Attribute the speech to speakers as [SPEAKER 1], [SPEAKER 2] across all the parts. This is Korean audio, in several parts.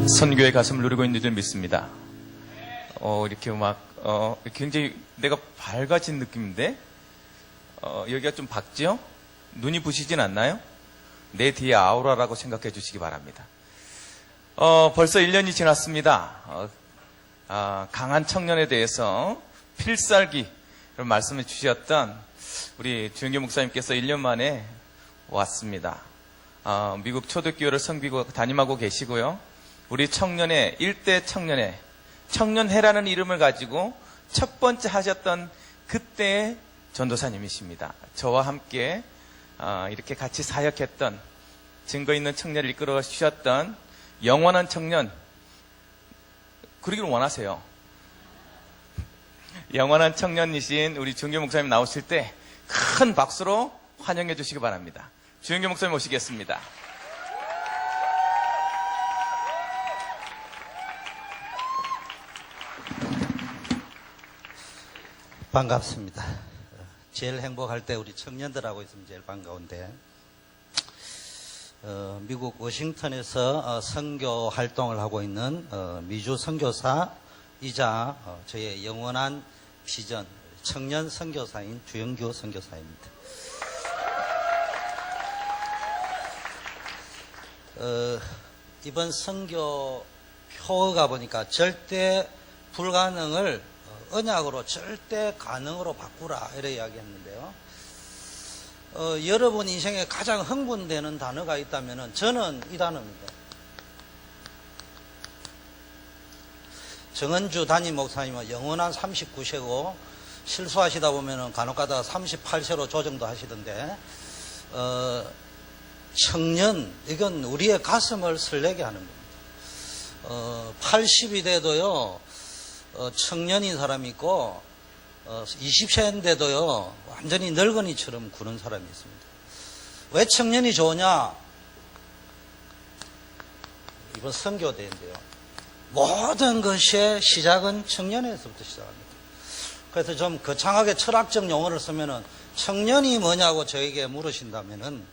[SPEAKER 1] 선교의 가슴을 누리고 있는 줄 믿습니다. 이렇게 굉장히 내가 밝아진 느낌인데, 여기가 좀 밝죠? 눈이 부시진 않나요? 내 뒤에 아우라라고 생각해 주시기 바랍니다. 벌써 1년이 지났습니다. 강한 청년에 대해서 필살기 말씀해 주셨던 우리 주영교 목사님께서 1년 만에 왔습니다. 미국 초대교회를 섬기고 담임하고 계시고요. 우리 청년회, 일대 청년회, 청년회라는 이름을 가지고 첫 번째 하셨던 그때의 전도사님이십니다. 저와 함께 이렇게 같이 사역했던 증거 있는 청년을 이끌어 주셨던 영원한 청년, 그러기를 원하세요. 영원한 청년이신 우리 주영교 목사님 나오실 때 큰 박수로 환영해 주시기 바랍니다. 주영교 목사님 모시겠습니다.
[SPEAKER 2] 반갑습니다. 제일 행복할 때 우리 청년들하고 있으면 제일 반가운데, 미국 워싱턴에서 선교 활동을 하고 있는 미주 선교사이자 저의 영원한 비전 청년 선교사인 주영교 선교사입니다. 이번 선교 표가 보니까 절대 불가능을 언약으로 절대 가능으로 바꾸라 이렇게 이야기했는데요. 여러분 인생에 가장 흥분되는 단어가 있다면 저는 이 단어입니다. 정은주 담임 목사님은 영원한 39세고 실수하시다 보면 간혹가다 38세로 조정도 하시던데, 청년, 이건 우리의 가슴을 설레게 하는 겁니다. 80이 돼도요, 청년인 사람이 있고, 20세인데도요, 완전히 늙은이처럼 구는 사람이 있습니다. 왜 청년이 좋으냐? 이번 선교대회인데요. 모든 것의 시작은 청년에서부터 시작합니다. 그래서 좀 거창하게 철학적 용어를 쓰면은 청년이 뭐냐고 저에게 물으신다면은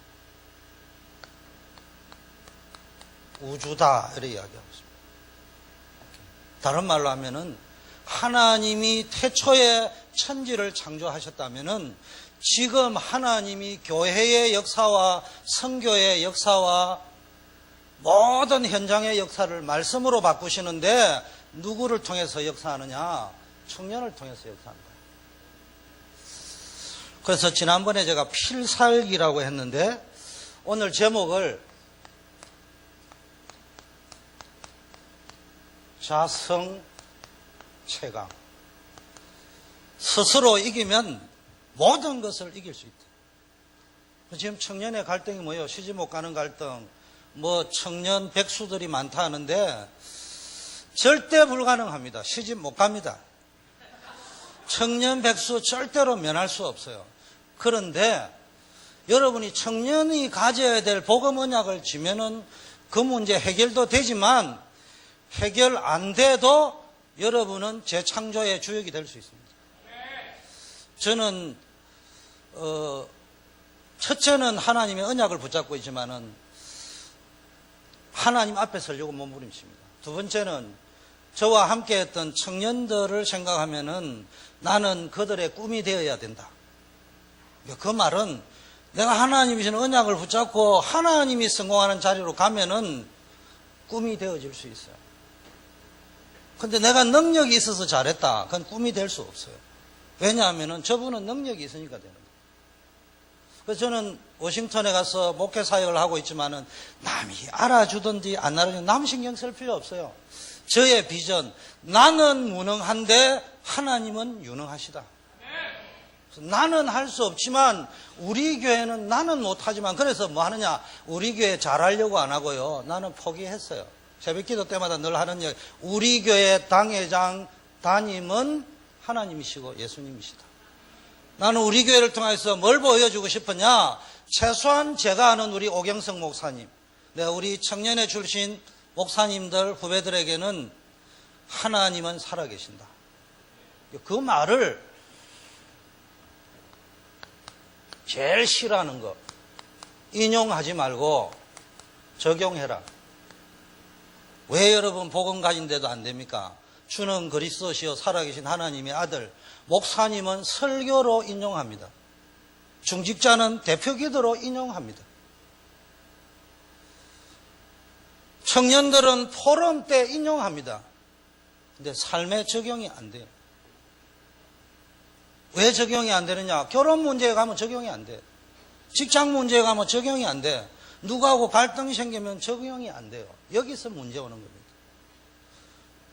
[SPEAKER 2] 우주다 이렇게 이야기하고 있습니다. 다른 말로 하면은 하나님이 태초에 천지를 창조하셨다면은 지금 하나님이 교회의 역사와 선교의 역사와 모든 현장의 역사를 말씀으로 바꾸시는데 누구를 통해서 역사하느냐? 청년을 통해서 역사합니다. 그래서 지난번에 제가 필살기라고 했는데 오늘 제목을 자성 최강, 스스로 이기면 모든 것을 이길 수 있다. 지금 청년의 갈등이 뭐예요? 시집 못 가는 갈등, 뭐 청년 백수들이 많다 하는데 절대 불가능합니다. 시집 못 갑니다. 청년 백수 절대로 면할 수 없어요. 그런데 여러분이 청년이 가져야 될 복음 언약을 지면은 그 문제 해결도 되지만 해결 안 돼도 여러분은 재창조의 주역이 될 수 있습니다. 저는 첫째는 하나님의 언약을 붙잡고 있지만은 하나님 앞에 서려고 몸부림칩니다. 두 번째는 저와 함께 했던 청년들을 생각하면은 나는 그들의 꿈이 되어야 된다. 그 말은 내가 하나님이 주는 언약을 붙잡고 하나님이 성공하는 자리로 가면은 꿈이 되어질 수 있어요. 근데 내가 능력이 있어서 잘했다. 그건 꿈이 될 수 없어요. 왜냐하면은 저분은 능력이 있으니까 되는 거예요. 그래서 저는 워싱턴에 가서 목회 사역을 하고 있지만은 남이 알아주든지 안 알아주든지 남 신경 쓸 필요 없어요. 저의 비전, 나는 무능한데 하나님은 유능하시다. 나는 할 수 없지만 우리 교회는 나는 못하지만 그래서 뭐 하느냐? 우리 교회 잘하려고 안 하고요. 나는 포기했어요. 새벽기도 때마다 늘 하는 얘기, 우리 교회 당회장 담임은 하나님이시고 예수님이시다. 나는 우리 교회를 통해서 뭘 보여주고 싶으냐? 최소한 제가 아는 우리 오경석 목사님, 우리 청년회 출신 목사님들 후배들에게는 하나님은 살아계신다. 그 말을 제일 싫어하는 거 인용하지 말고 적용해라. 왜 여러분 복음 가진데도 안 됩니까? 주는 그리스도시요 살아계신 하나님의 아들. 목사님은 설교로 인용합니다. 중직자는 대표 기도로 인용합니다. 청년들은 포럼 때 인용합니다. 근데 삶에 적용이 안 돼요. 왜 적용이 안 되느냐? 결혼 문제에 가면 적용이 안 돼. 직장 문제에 가면 적용이 안 돼. 누구하고 갈등이 생기면 적용이 안 돼요. 여기서 문제 오는 겁니다.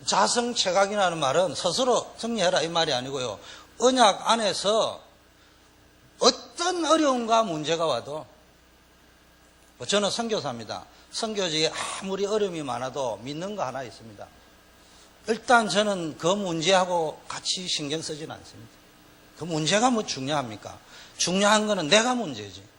[SPEAKER 2] 자성체각이라는 말은 스스로 정리해라 이 말이 아니고요. 언약 안에서 어떤 어려움과 문제가 와도, 저는 선교사입니다. 선교지에 아무리 어려움이 많아도 믿는 거 하나 있습니다. 일단 저는 그 문제하고 같이 신경 쓰지는 않습니다. 그 문제가 뭐 중요합니까? 중요한 거는 내가 문제지.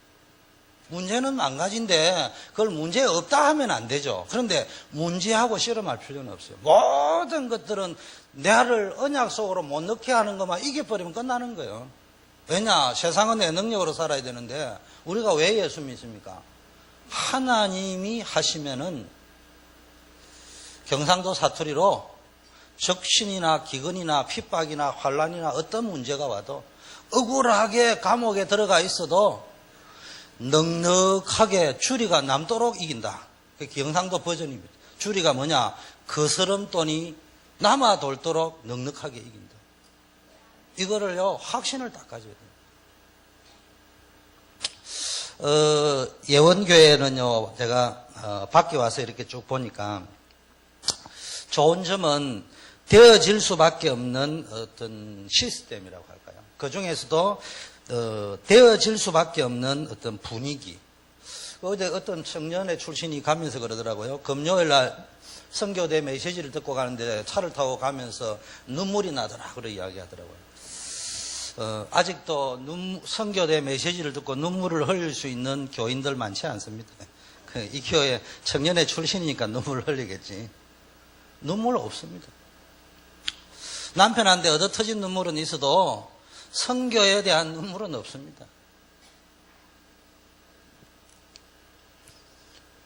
[SPEAKER 2] 문제는 망가진데 그걸 문제 없다 하면 안 되죠. 그런데 문제하고 씨름할 필요는 없어요. 모든 것들은 나를 언약 속으로 못 넣게 하는 것만 이겨버리면 끝나는 거예요. 왜냐? 세상은 내 능력으로 살아야 되는데 우리가 왜 예수 믿습니까? 하나님이 하시면은 경상도 사투리로 적신이나 기근이나 핍박이나 환란이나 어떤 문제가 와도 억울하게 감옥에 들어가 있어도 넉넉하게 주리가 남도록 이긴다. 그 경상도 버전입니다. 주리가 뭐냐? 거스름돈이 남아 돌도록 넉넉하게 이긴다. 이거를요, 확신을 딱 가져야 돼요. 예원교회는요, 제가 밖에 와서 이렇게 쭉 보니까 좋은 점은 되어질 수밖에 없는 어떤 시스템이라고 할까요? 그 중에서도 되어질 수밖에 없는 어떤 분위기. 어제 어떤 청년의 출신이 가면서 그러더라고요. 금요일 날 선교대 메시지를 듣고 가는데 차를 타고 가면서 눈물이 나더라. 그런 이야기 하더라고요. 아직도 선교대 메시지를 듣고 눈물을 흘릴 수 있는 교인들 많지 않습니다. 이 교회 청년의 출신이니까 눈물을 흘리겠지. 눈물 없습니다. 남편한테 얻어터진 눈물은 있어도 선교에 대한 눈물은 없습니다.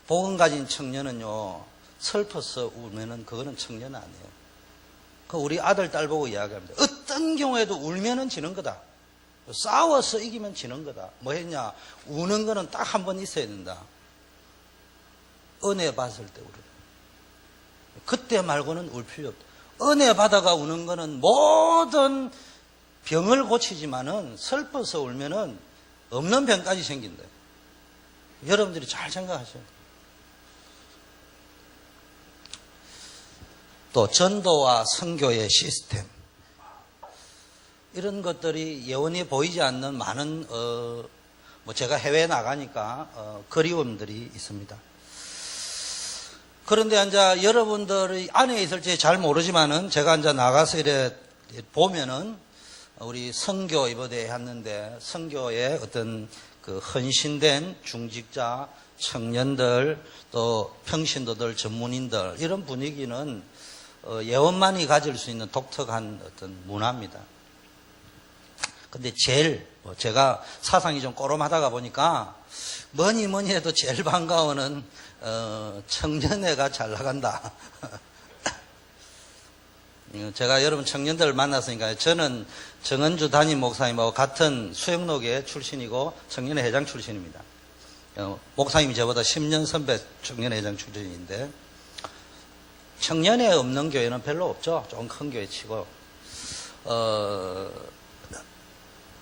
[SPEAKER 2] 복음 가진 청년은요, 슬퍼서 울면은 그거는 청년 아니에요. 그 우리 아들, 딸 보고 이야기합니다. 어떤 경우에도 울면은 지는 거다. 싸워서 이기면 지는 거다. 뭐 했냐? 우는 거는 딱 한 번 있어야 된다. 은혜 받을 때 울어요. 그때 말고는 울 필요 없다. 은혜 받아가 우는 거는 모든 병을 고치지만은 슬퍼서 울면은 없는 병까지 생긴다. 여러분들이 잘 생각하셔야 돼요. 또 전도와 선교의 시스템, 이런 것들이 예원히 보이지 않는 많은 뭐 제가 해외에 나가니까 그리움들이 있습니다. 그런데 이제 여러분들이 안에 있을지 잘 모르지만은 제가 이제 나가서 이래 보면은 우리 선교 이번에 했는데 선교의 어떤 그 헌신된 중직자, 청년들, 또 평신도들, 전문인들, 이런 분위기는 예원만이 가질 수 있는 독특한 어떤 문화입니다. 근데 제일 제가 사상이 좀 꼬름하다가 보니까 뭐니 해도 제일 반가워는 청년회가 잘 나간다. 제가 여러분 청년들을 만났으니까 저는 정은주 담임 목사님하고 같은 수영로계 출신이고 청년회 회장 출신입니다. 목사님이 저보다 10년 선배 청년회 회장 출신인데 청년회 없는 교회는 별로 없죠. 좀 큰 교회 치고.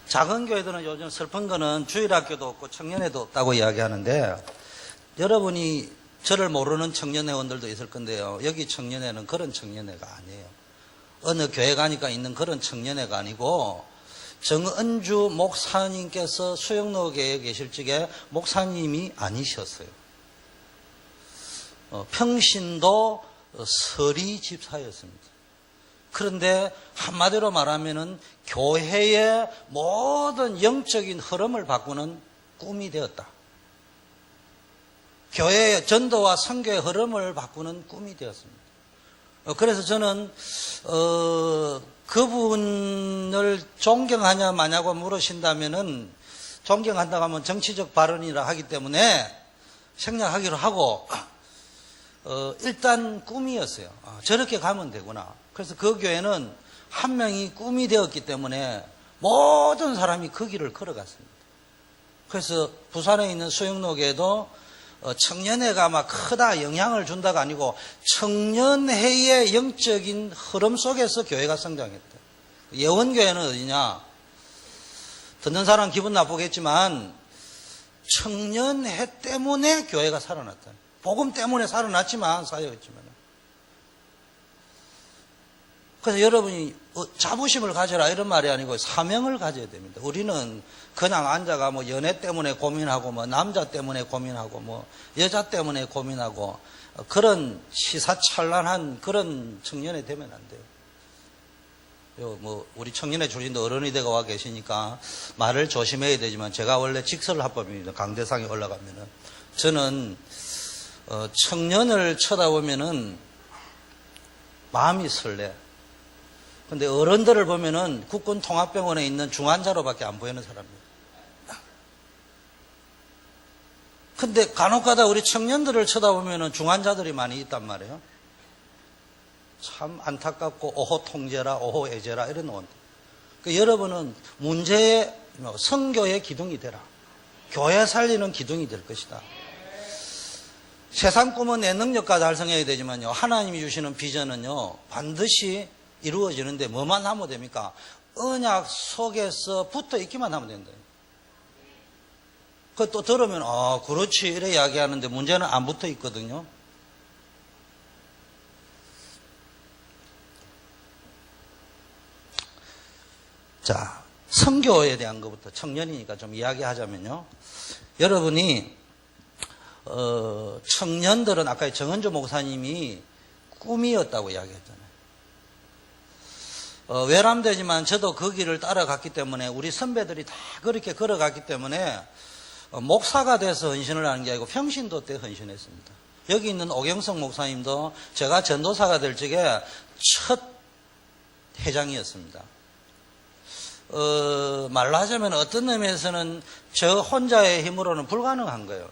[SPEAKER 2] 작은 교회들은 요즘 슬픈 거는 주일학교도 없고 청년회도 없다고 이야기하는데 여러분이 저를 모르는 청년회원들도 있을 건데요. 여기 청년회는 그런 청년회가 아니에요. 어느 교회 가니까 있는 그런 청년회가 아니고 정은주 목사님께서 수영로교회에 계실 적에 목사님이 아니셨어요. 평신도 서리 집사였습니다. 그런데 한마디로 말하면은 교회의 모든 영적인 흐름을 바꾸는 꿈이 되었다. 교회의 전도와 선교의 흐름을 바꾸는 꿈이 되었습니다. 그래서 저는 그분을 존경하냐 마냐고 물으신다면은 존경한다고 하면 정치적 발언이라 하기 때문에 생략하기로 하고 일단 꿈이었어요. 저렇게 가면 되구나. 그래서 그 교회는 한 명이 꿈이 되었기 때문에 모든 사람이 그 길을 걸어갔습니다. 그래서 부산에 있는 수영로교회도 청년회가 막 크다 영향을 준다가 아니고 청년회의 영적인 흐름 속에서 교회가 성장했다. 예원교회는 어디냐? 듣는 사람 기분 나쁘겠지만 청년회 때문에 교회가 살아났다. 복음 때문에 살아났지만 사역했지만. 그래서 여러분이 자부심을 가져라 이런 말이 아니고 사명을 가져야 됩니다. 우리는 그냥 앉아가 뭐 연애 때문에 고민하고 뭐 남자 때문에 고민하고 뭐 여자 때문에 고민하고 그런 시사찬란한 그런 청년이 되면 안 돼요. 뭐 우리 청년회 출신도 어른이 되고 와 계시니까 말을 조심해야 되지만 제가 원래 직설합법입니다. 강대상에 올라가면은 저는 청년을 쳐다보면은 마음이 설레. 근데 어른들을 보면은 국군통합병원에 있는 중환자로밖에 안 보이는 사람이에요. 근데 간혹가다 우리 청년들을 쳐다보면은 중환자들이 많이 있단 말이에요. 참 안타깝고 오호 통제라 오호 애제라 이런 원들. 그러니까 여러분은 문제의 선교의 기둥이 되라. 교회 살리는 기둥이 될 것이다. 세상 꿈은 내 능력과 달성해야 되지만요. 하나님이 주시는 비전은요. 반드시 이루어지는데 뭐만 하면 됩니까? 언약 속에서 붙어 있기만 하면 된다. 그거 또 들으면 그렇지 이래 이야기하는데 문제는 안 붙어 있거든요. 자, 선교에 대한 것부터 청년이니까 좀 이야기하자면요. 여러분이 청년들은 아까 정은조 목사님이 꿈이었다고 이야기했잖아요. 외람되지만 저도 그 길을 따라갔기 때문에 우리 선배들이 다 그렇게 걸어갔기 때문에 목사가 돼서 헌신을 하는 게 아니고 평신도 때 헌신했습니다. 여기 있는 오경석 목사님도 제가 전도사가 될 적에 첫 회장이었습니다. 말로 하자면 어떤 의미에서는 저 혼자의 힘으로는 불가능한 거예요.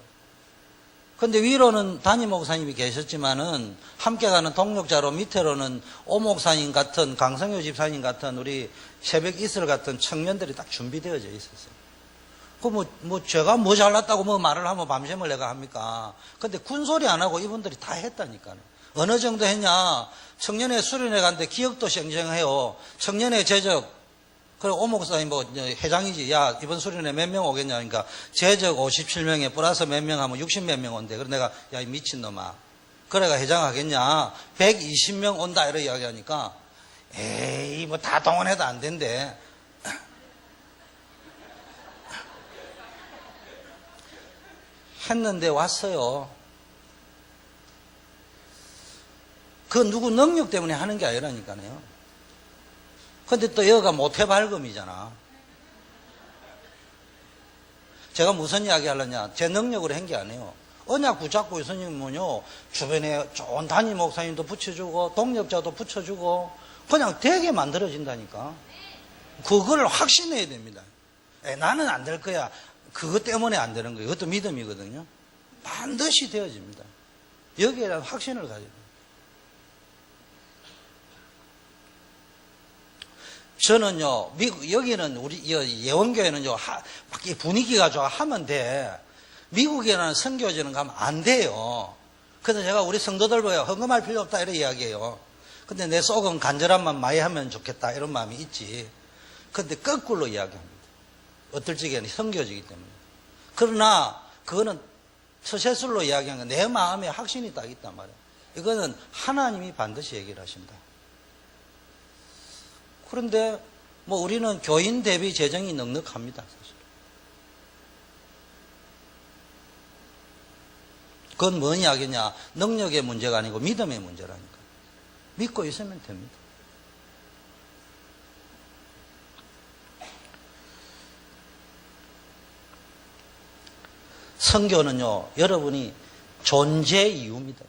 [SPEAKER 2] 근데 위로는 담임 목사님이 계셨지만은 함께 가는 동력자로 밑으로는 오 목사님 같은 강성효 집사님 같은 우리 새벽 이슬 같은 청년들이 딱 준비되어져 있었어요. 제가 뭐 잘났다고 뭐 말을 하면 밤샘을 내가 합니까? 근데 군소리 안 하고 이분들이 다 했다니까요. 어느 정도 했냐? 청년회 수련회 갔는데 기억도 쌩쌩해요. 청년회 제적 그래, 오 목사님 회장이지. 야, 이번 수련회 몇 명 오겠냐. 그러니까, 제적 57명에 플러스 몇 명 하면 60몇 명 온대. 그래 내가, 야, 이 미친놈아. 그래가 회장 하겠냐. 120명 온다. 이렇게 이야기하니까, 에이, 뭐 다 동원해도 안 된대. 했는데 왔어요. 그 누구 능력 때문에 하는 게 아니라니까요. 근데 또 여기가 모태 발금이잖아. 제가 무슨 이야기 하려냐. 제 능력으로 한 게 아니에요. 언약 붙잡고 있으면요. 주변에 좋은 담임 목사님도 붙여주고 동력자도 붙여주고 그냥 되게 만들어진다니까. 그걸 확신해야 됩니다. 나는 안 될 거야. 그것 때문에 안 되는 거예요. 그것도 믿음이거든요. 반드시 되어집니다. 여기에 대한 확신을 가져야 돼요. 저는요, 여기는 우리 예원교회는요, 분위기가 좋아 하면 돼. 미국이라는 선교지는 가면 안 돼요. 그래서 제가 우리 성도들 보여 헌금할 필요 없다 이런 이야기해요. 근데 내 속은 간절함만 많이 하면 좋겠다 이런 마음이 있지. 근데 거꾸로 이야기합니다. 어떨 적에는 선교지이기 때문에. 그러나 그거는 처세술로 이야기한 건 내 마음에 확신이 딱 있단 말이에요. 이거는 하나님이 반드시 얘기를 하신다. 그런데 뭐 우리는 교인 대비 재정이 넉넉합니다. 사실. 그건 뭔 이야기냐? 능력의 문제가 아니고 믿음의 문제라니까. 믿고 있으면 됩니다. 선교는요, 여러분이 존재 이유입니다.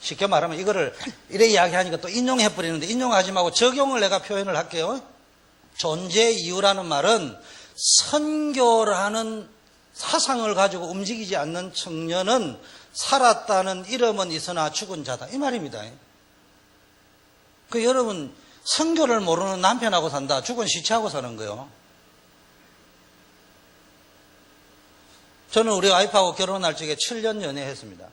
[SPEAKER 2] 쉽게 말하면 이거를 이래 이야기하니까 또 인용해버리는데 인용하지 말고 적용을 내가 표현을 할게요. 존재 이유라는 말은 선교라는 사상을 가지고 움직이지 않는 청년은 살았다는 이름은 있으나 죽은 자다. 이 말입니다. 그 여러분, 성교를 모르는 남편하고 산다. 죽은 시체하고 사는 거요. 저는 우리 와이프하고 결혼할 적에 7년 연애했습니다.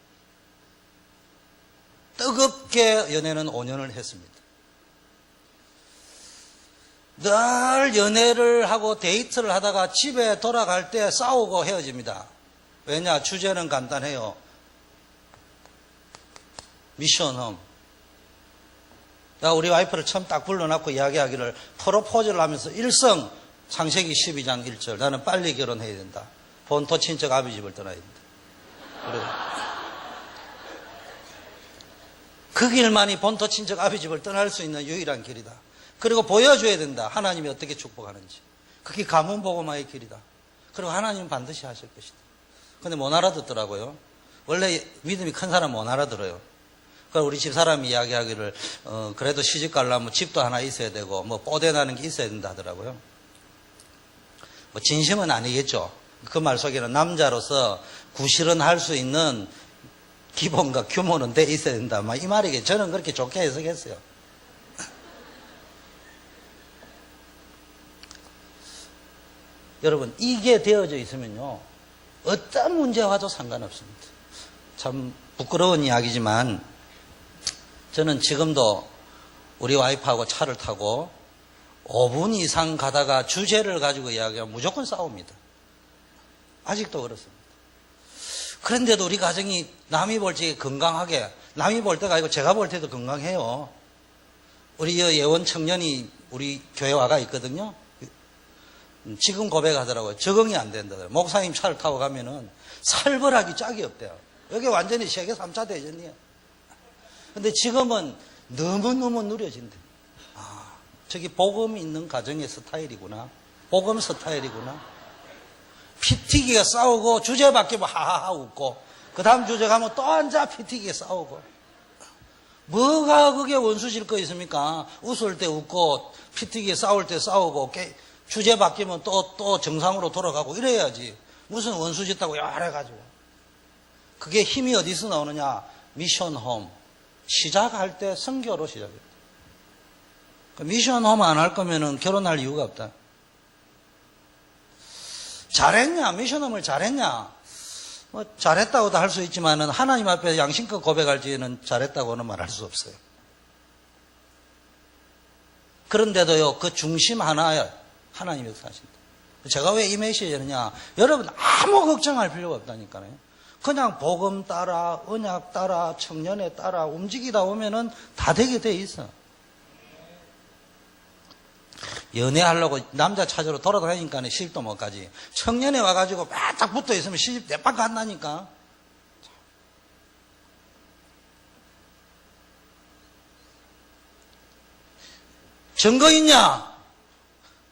[SPEAKER 2] 뜨겁게 연애는 5년을 했습니다. 늘 연애를 하고 데이트를 하다가 집에 돌아갈 때 싸우고 헤어집니다. 왜냐? 주제는 간단해요. 미션 홈. 내가 우리 와이프를 처음 딱 불러놓고 이야기하기를 프로포즈를 하면서 일성 창세기 12장 1절 나는 빨리 결혼해야 된다. 본토 친척 아비 집을 떠나야 된다. 그래. 그 길만이 본토 친척 아비 집을 떠날 수 있는 유일한 길이다. 그리고 보여줘야 된다. 하나님이 어떻게 축복하는지. 그게 가문복음화의 길이다. 그리고 하나님은 반드시 하실 것이다. 근데 못 알아듣더라고요. 원래 믿음이 큰 사람 못 알아들어요. 그래서 우리 집사람이 이야기하기를 그래도 시집 가려면 집도 하나 있어야 되고 뭐 뽀대 나는 게 있어야 된다 하더라고요. 뭐 진심은 아니겠죠. 그 말 속에는 남자로서 구실은 할 수 있는 기본과 규모는 돼 있어야 된다. 막 이 말이게 저는 그렇게 좋게 해석했어요. 여러분, 이게 되어져 있으면요, 어떤 문제와도 상관없습니다. 참 부끄러운 이야기지만, 저는 지금도 우리 와이프하고 차를 타고 5분 이상 가다가 주제를 가지고 이야기하면 무조건 싸웁니다. 아직도 그렇습니다. 그런데도 우리 가정이 남이 볼 적에 건강하게, 남이 볼 때가 아니고 제가 볼 때도 건강해요. 우리 예원 청년이 우리 교회 와가 있거든요. 지금 고백하더라고요. 적응이 안 된다더라고요. 목사님 차를 타고 가면은 살벌하기 짝이 없대요. 여기 완전히 세계 3차 대전이에요. 근데 지금은 너무너무 누려진대. 아, 저기 복음 있는 가정의 스타일이구나. 복음 스타일이구나. 피튀기가 싸우고 주제 바뀌면 하하하 웃고 그 다음 주제 가면 또 앉아 피튀기가 싸우고 뭐가 그게 원수질 거 있습니까? 웃을 때 웃고 피튀기 싸울 때 싸우고 주제 바뀌면 또 정상으로 돌아가고 이래야지. 무슨 원수 짓다고 야래가지고. 그게 힘이 어디서 나오느냐? 미션 홈. 시작할 때 선교로 시작해요. 미션 홈 안 할 거면은 결혼할 이유가 없다. 잘했냐? 미션 홈을 잘했냐? 뭐 잘했다고도 할 수 있지만은 하나님 앞에 양심껏 고백할 지에는 잘했다고는 말할 수 없어요. 그런데도요, 그 중심 하나에 하나님이 역사하신다. 제가 왜 이 메시지를 하느냐? 여러분 아무 걱정할 필요가 없다니까요. 그냥 복음 따라, 언약 따라, 청년에 따라 움직이다 보면은 다 되게 돼 있어. 연애하려고 남자 찾으러 돌아다니니까 시집도 못 가지. 청년에 와가지고 바짝 붙어 있으면 시집 대박 간다니까. 증거 있냐?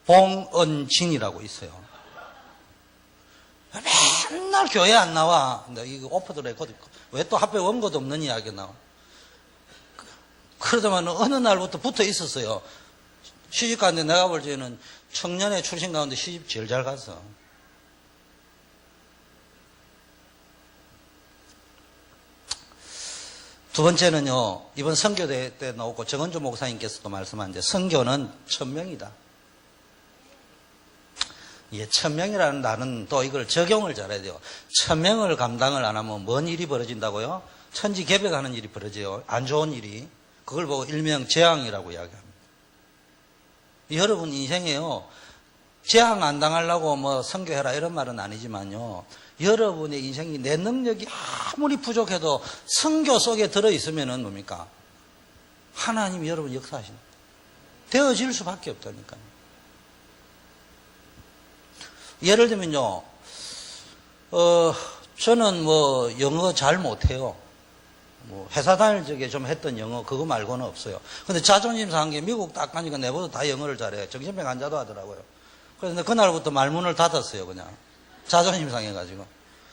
[SPEAKER 2] 봉은진이라고 있어요. 맨날 교회 안 나와. 이거 오프 더 레코드. 왜 또 하필 원고도 없는 이야기가 나와. 그러다만 어느 날부터 붙어 있었어요. 시집 갔는데 내가 볼 때는 청년의 출신 가운데 시집 제일 잘 갔어. 두 번째는요, 이번 선교대 때 나오고 정은주 목사님께서도 말씀하는데 선교는 천명이다. 예, 천명이라는 나는 또 이걸 적용을 잘해야 돼요. 천명을 감당을 안 하면 뭔 일이 벌어진다고요? 천지개벽하는 일이 벌어져요. 안 좋은 일이. 그걸 보고 일명 재앙이라고 이야기합니다. 여러분 인생에요, 재앙 안 당하려고 뭐 선교해라 이런 말은 아니지만요, 여러분의 인생이 내 능력이 아무리 부족해도 선교 속에 들어있으면은 뭡니까? 하나님이 여러분 역사하신다. 되어질 수밖에 없다니까요. 예를 들면요, 저는 뭐 영어 잘 못해요. 뭐 회사 다닐 적에 좀 했던 영어 그거 말고는 없어요. 근데 자존심 상한 게 미국 딱 가니까 내보다 다 영어를 잘해. 정신병 환자도 하더라고요. 그래서 그날부터 말문을 닫았어요. 그냥 자존심 상해가지고.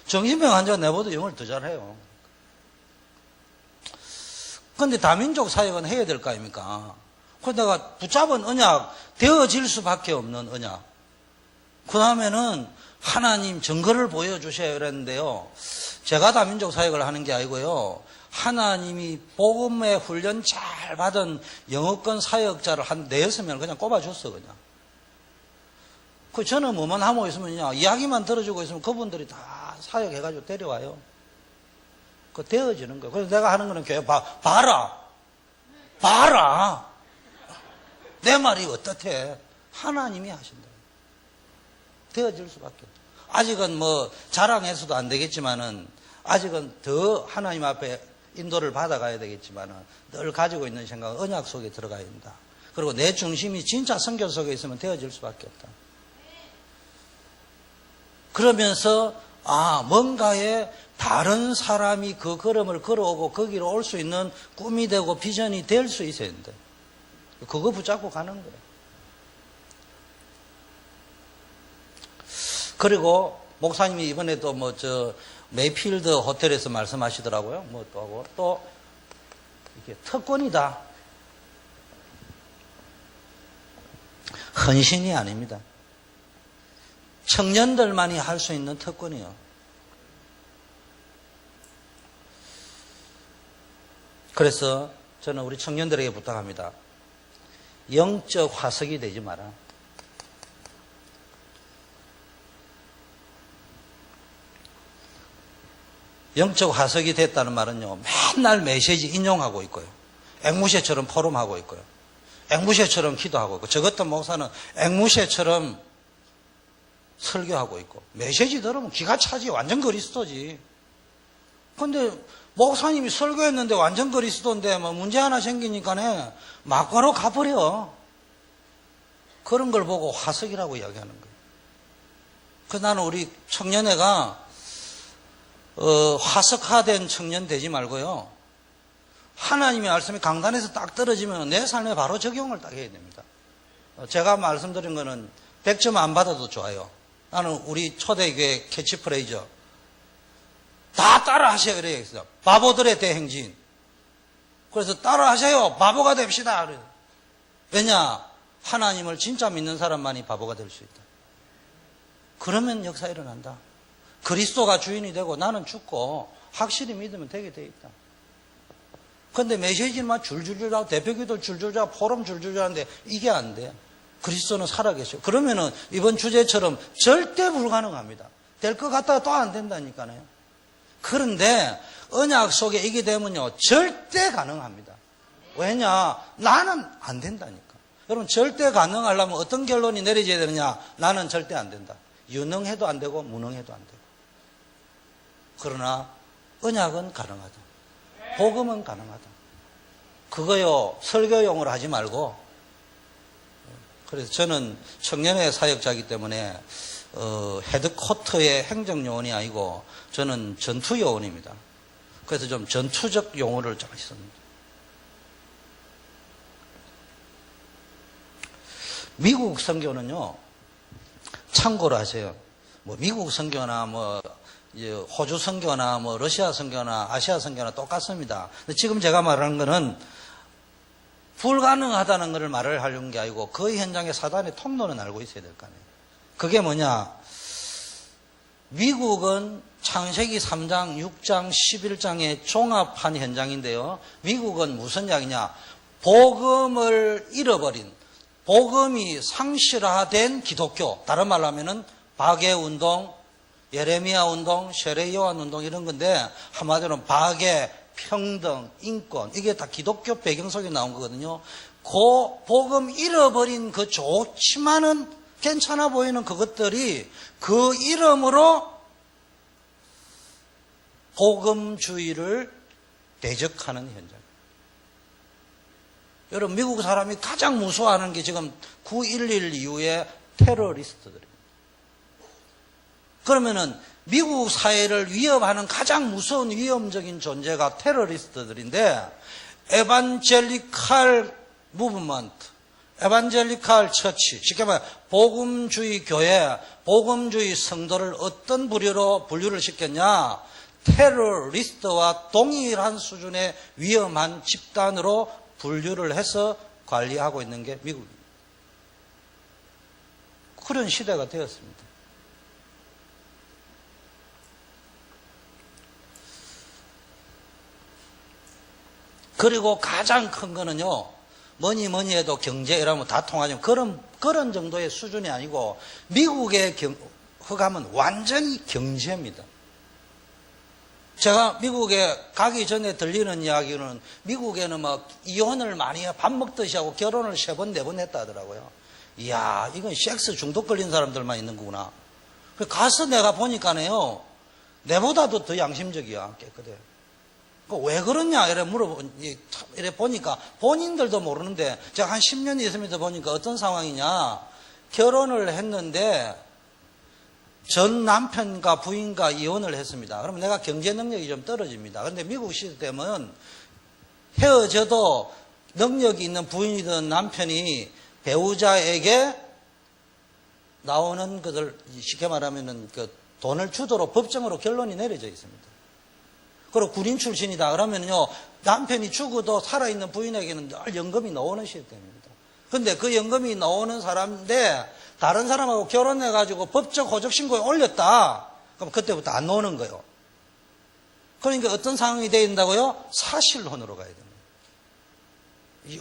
[SPEAKER 2] 정신병 환자가 내보다 영어를 더 잘해요. 근데 다민족 사역은 해야 될 거 아닙니까? 그래서 내가 붙잡은 언약, 되어질 수밖에 없는 언약. 그 다음에는 하나님 증거를 보여주셔야 그랬는데요. 제가 다민족 사역을 하는 게 아니고요. 하나님이 복음의 훈련 잘 받은 영어권 사역자를 한 4-6명을 그냥 꼽아줬어, 그냥. 그 저는 뭐만 하고 있으면요. 이야기만 들어주고 있으면 그분들이 다 사역해가지고 데려와요. 그 되어지는 거예요. 그래서 내가 하는 거는 교회 봐라. 내 말이 어떻대? 하나님이 하신다. 되어질 수밖에 없다. 아직은 뭐 자랑해서도 안 되겠지만은 아직은 더 하나님 앞에 인도를 받아가야 되겠지만은 늘 가지고 있는 생각은 언약 속에 들어가야 된다. 그리고 내 중심이 진짜 성경 속에 있으면 되어질 수밖에 없다. 그러면서 뭔가에 다른 사람이 그 걸음을 걸어오고 거기로 올 수 있는 꿈이 되고 비전이 될 수 있어야 되는데 그거 붙잡고 가는 거예요. 그리고 목사님이 이번에도 메이필드 호텔에서 말씀하시더라고요. 또 이게 특권이다. 헌신이 아닙니다. 청년들만이 할 수 있는 특권이요. 그래서 저는 우리 청년들에게 부탁합니다. 영적 화석이 되지 마라. 영적 화석이 됐다는 말은요, 맨날 메시지 인용하고 있고요. 앵무새처럼 포럼하고 있고요. 앵무새처럼 기도하고 있고, 저 같은 목사는 앵무새처럼 설교하고 있고, 메시지 들으면 기가 차지. 완전 그리스도지. 근데 목사님이 설교했는데 완전 그리스도인데 뭐 문제 하나 생기니까네 막바로 가버려. 그런 걸 보고 화석이라고 이야기하는 거예요. 그래서 나는 우리 청년회가 화석화된 청년 되지 말고요. 하나님의 말씀이 강단에서 딱 떨어지면 내 삶에 바로 적용을 딱 해야 됩니다. 제가 말씀드린 거는 100점 안 받아도 좋아요. 나는 우리 초대교회 캐치프레이즈 다 따라 하셔야 그래요. 바보들의 대행진. 그래서 따라 하세요. 바보가 됩시다. 왜냐? 하나님을 진짜 믿는 사람만이 바보가 될 수 있다. 그러면 역사 일어난다. 그리스도가 주인이 되고 나는 죽고 확실히 믿으면 되게 돼 있다. 그런데 메시지만 줄줄줄 하고 대표기도 줄줄줄 하고 포럼 줄줄줄 하는데 이게 안 돼. 그리스도는 살아계셔요. 그러면은 이번 주제처럼 절대 불가능합니다. 될 것 같다가 또 안 된다니까요. 그런데 언약 속에 이게 되면요 절대 가능합니다. 왜냐? 나는 안 된다니까. 여러분 절대 가능하려면 어떤 결론이 내려져야 되느냐? 나는 절대 안 된다. 유능해도 안 되고 무능해도 안 되고. 그러나 언약은 가능하다. 복음은 가능하다. 그거요 설교용으로 하지 말고. 그래서 저는 청년회 사역자이기 때문에 헤드코트의 행정요원이 아니고 저는 전투요원입니다. 그래서 좀 전투적 용어를 좀 있습니다. 미국 선교는요, 참고로 하세요. 미국 선교나 호주 선교나 러시아 선교나 아시아 선교나 똑같습니다. 근데 지금 제가 말하는 거는 불가능하다는 것을 말을 하려는 게 아니고 그 현장의 사단의 통로는 알고 있어야 될 거 아니에요. 그게 뭐냐? 미국은 창세기 3장, 6장, 11장의 종합한 현장인데요. 미국은 무슨 이야기냐? 복음을 잃어버린, 복음이 상실화된 기독교. 다른 말로 하면은 박해운동, 예레미야 운동, 세례요한 운동 이런 건데 한마디로 박해, 평등, 인권 이게 다 기독교 배경 속에 나온 거거든요. 그 복음 잃어버린 그 좋지만은 괜찮아 보이는 그것들이 그 이름으로 복음주의를 대적하는 현장. 여러분 미국 사람이 가장 무서워하는 게 지금 9.11 이후에 테러리스트들입니다. 그러면은 미국 사회를 위협하는 가장 무서운 위험적인 존재가 테러리스트들인데 에반젤리칼 무브먼트, 에반젤리칼 처치, 쉽게 말해 복음주의 교회, 복음주의 성도를 어떤 부류로 분류를 시켰냐? 테러리스트와 동일한 수준의 위험한 집단으로 분류를 해서 관리하고 있는 게 미국입니다. 그런 시대가 되었습니다. 그리고 가장 큰 거는요, 뭐니 해도 경제 이라면 다 통하죠. 그런 정도의 수준이 아니고, 미국의 흑암은 완전히 경제입니다. 제가 미국에 가기 전에 들리는 이야기는, 미국에는 막 이혼을 많이 해, 밥 먹듯이 하고 결혼을 3번, 4번 했다 하더라고요. 이야, 이건 섹스 중독 걸린 사람들만 있는 거구나. 가서 내가 보니까네요, 내보다도 더 양심적이야, 깨끗해. 왜 그러냐, 이래 보니까 본인들도 모르는데, 제가 한 10년 있으면서 보니까 어떤 상황이냐, 결혼을 했는데, 전 남편과 부인과 이혼을 했습니다. 그러면 내가 경제 능력이 좀 떨어집니다. 그런데 미국 시스템은 헤어져도 능력이 있는 부인이든 남편이 배우자에게 나오는 것을 쉽게 말하면은 그 돈을 주도록 법정으로 결론이 내려져 있습니다. 그리고 군인 출신이다 그러면요, 남편이 죽어도 살아있는 부인에게는 늘 연금이 나오는 시스템입니다. 근데 그 연금이 나오는 사람인데 다른 사람하고 결혼해가지고 법적 호적 신고에 올렸다. 그럼 그때부터 안 나오는 거예요. 그러니까 어떤 상황이 되어 있다고요? 사실혼으로 가야 됩니다.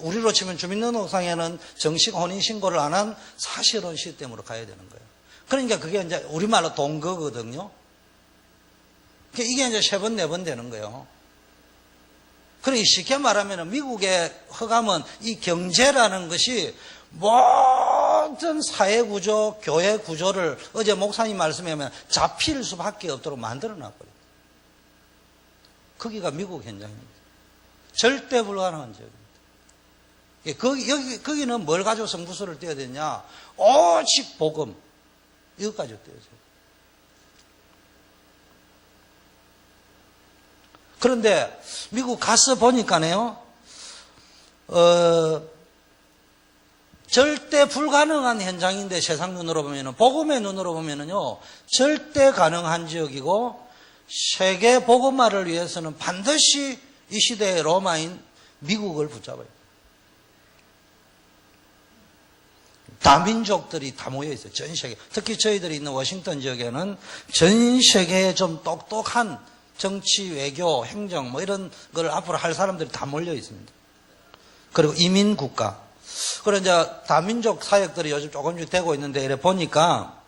[SPEAKER 2] 우리로 치면 주민등록상에는 정식 혼인신고를 안 한 사실혼 시스템으로 가야 되는 거예요. 그러니까 그게 이제 우리말로 동거거든요. 이게 이제 3번, 4번 되는 거예요. 그러니 쉽게 말하면 미국의 흑암은 이 경제라는 것이 모든 사회구조, 교회구조를 어제 목사님 말씀에 하면 잡힐 수밖에 없도록 만들어 놨거든요. 거기가 미국 현장입니다. 절대 불가능한 지역입니다. 거기는 뭘 가지고 성부수를 떼야 되냐? 오직 복음. 이것 가지고 떼야죠. 그런데 미국 가서 보니까요, 절대 불가능한 현장인데 세상 눈으로 보면은, 복음의 눈으로 보면은요, 절대 가능한 지역이고, 세계 복음화를 위해서는 반드시 이 시대의 로마인 미국을 붙잡아야 돼요. 다민족들이 다 모여 있어요. 전 세계. 특히 저희들이 있는 워싱턴 지역에는 전 세계에 좀 똑똑한 정치, 외교, 행정 뭐 이런 걸 앞으로 할 사람들이 다 몰려 있습니다. 그리고 이민 국가. 그리고 이제 다민족 사역들이 요즘 조금씩 되고 있는데 이래 보니까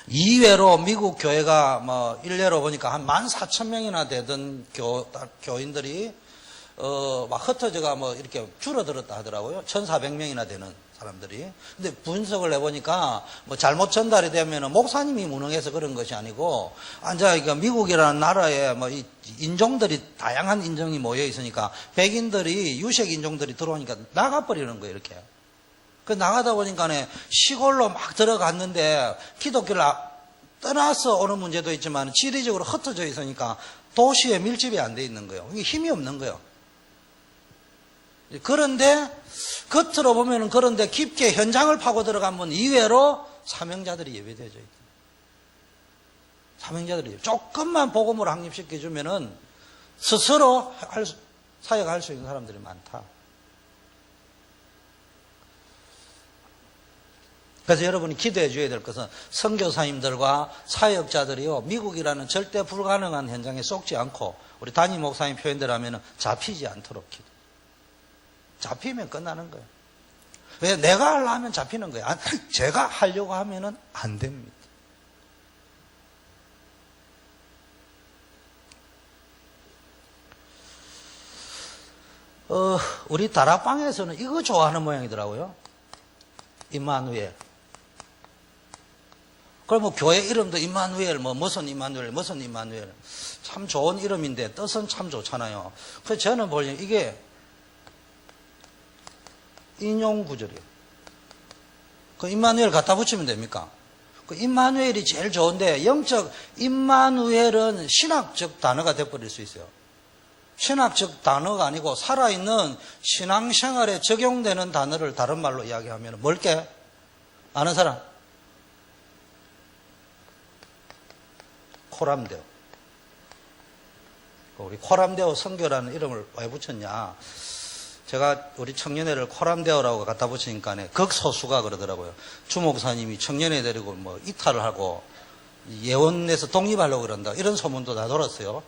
[SPEAKER 2] 이외로 미국 교회가 뭐 일례로 보니까 한 14,000명이나 되던 교인들이 막 흩어져가 뭐 이렇게 줄어들었다 하더라고요. 1,400명이나 되는 사람들이. 근데 분석을 해보니까 뭐 잘못 전달이 되면 목사님이 무능해서 그런 것이 아니고, 그러니까 미국이라는 나라에 뭐 이 인종들이, 다양한 인종이 모여 있으니까 백인들이, 유색 인종들이 들어오니까 나가버리는 거예요, 이렇게. 그 나가다 보니까 시골로 막 들어갔는데 기독교를 떠나서 오는 문제도 있지만 지리적으로 흩어져 있으니까 도시에 밀집이 안 돼 있는 거예요. 이게 힘이 없는 거예요. 그런데 겉으로 보면은 그런데 깊게 현장을 파고 들어가면 이외로 사명자들이 예배되어져 있다. 사명자들이 조금만 복음을 확립시켜 주면은 스스로 사역할 수 있는 사람들이 많다. 그래서 여러분이 기도해 줘야 될 것은 선교사님들과 사역자들이요, 미국이라는 절대 불가능한 현장에 속지 않고 우리 담임 목사님 표현대로 하면은 잡히지 않도록 기도. 잡히면 끝나는 거예요. 왜? 내가 하려면 잡히는 거예요. 제가 하려고 하면은 안 됩니다. 우리 다락방에서는 이거 좋아하는 모양이더라고요. 임마누엘. 그럼 뭐 교회 이름도 임마누엘, 무슨 임마누엘. 참 좋은 이름인데 뜻은 참 좋잖아요. 그래서 저는 보려면 이게 인용 구절이에요. 그 임마누엘 갖다 붙이면 됩니까? 그 임마누엘이 제일 좋은데, 영적 임마누엘은 신학적 단어가 되어버릴 수 있어요. 신학적 단어가 아니고 살아있는 신앙생활에 적용되는 단어를 다른 말로 이야기하면 뭘게? 아는 사람? 코람데오. 우리 코람데오 선교라는 이름을 왜 붙였냐? 제가 우리 청년회를 코람데오라고 갖다 붙이니까 극소수가 그러더라고요. 주 목사님이 청년회 데리고 뭐 이탈을 하고 예원에서 독립하려고 그런다. 이런 소문도 다 돌았어요.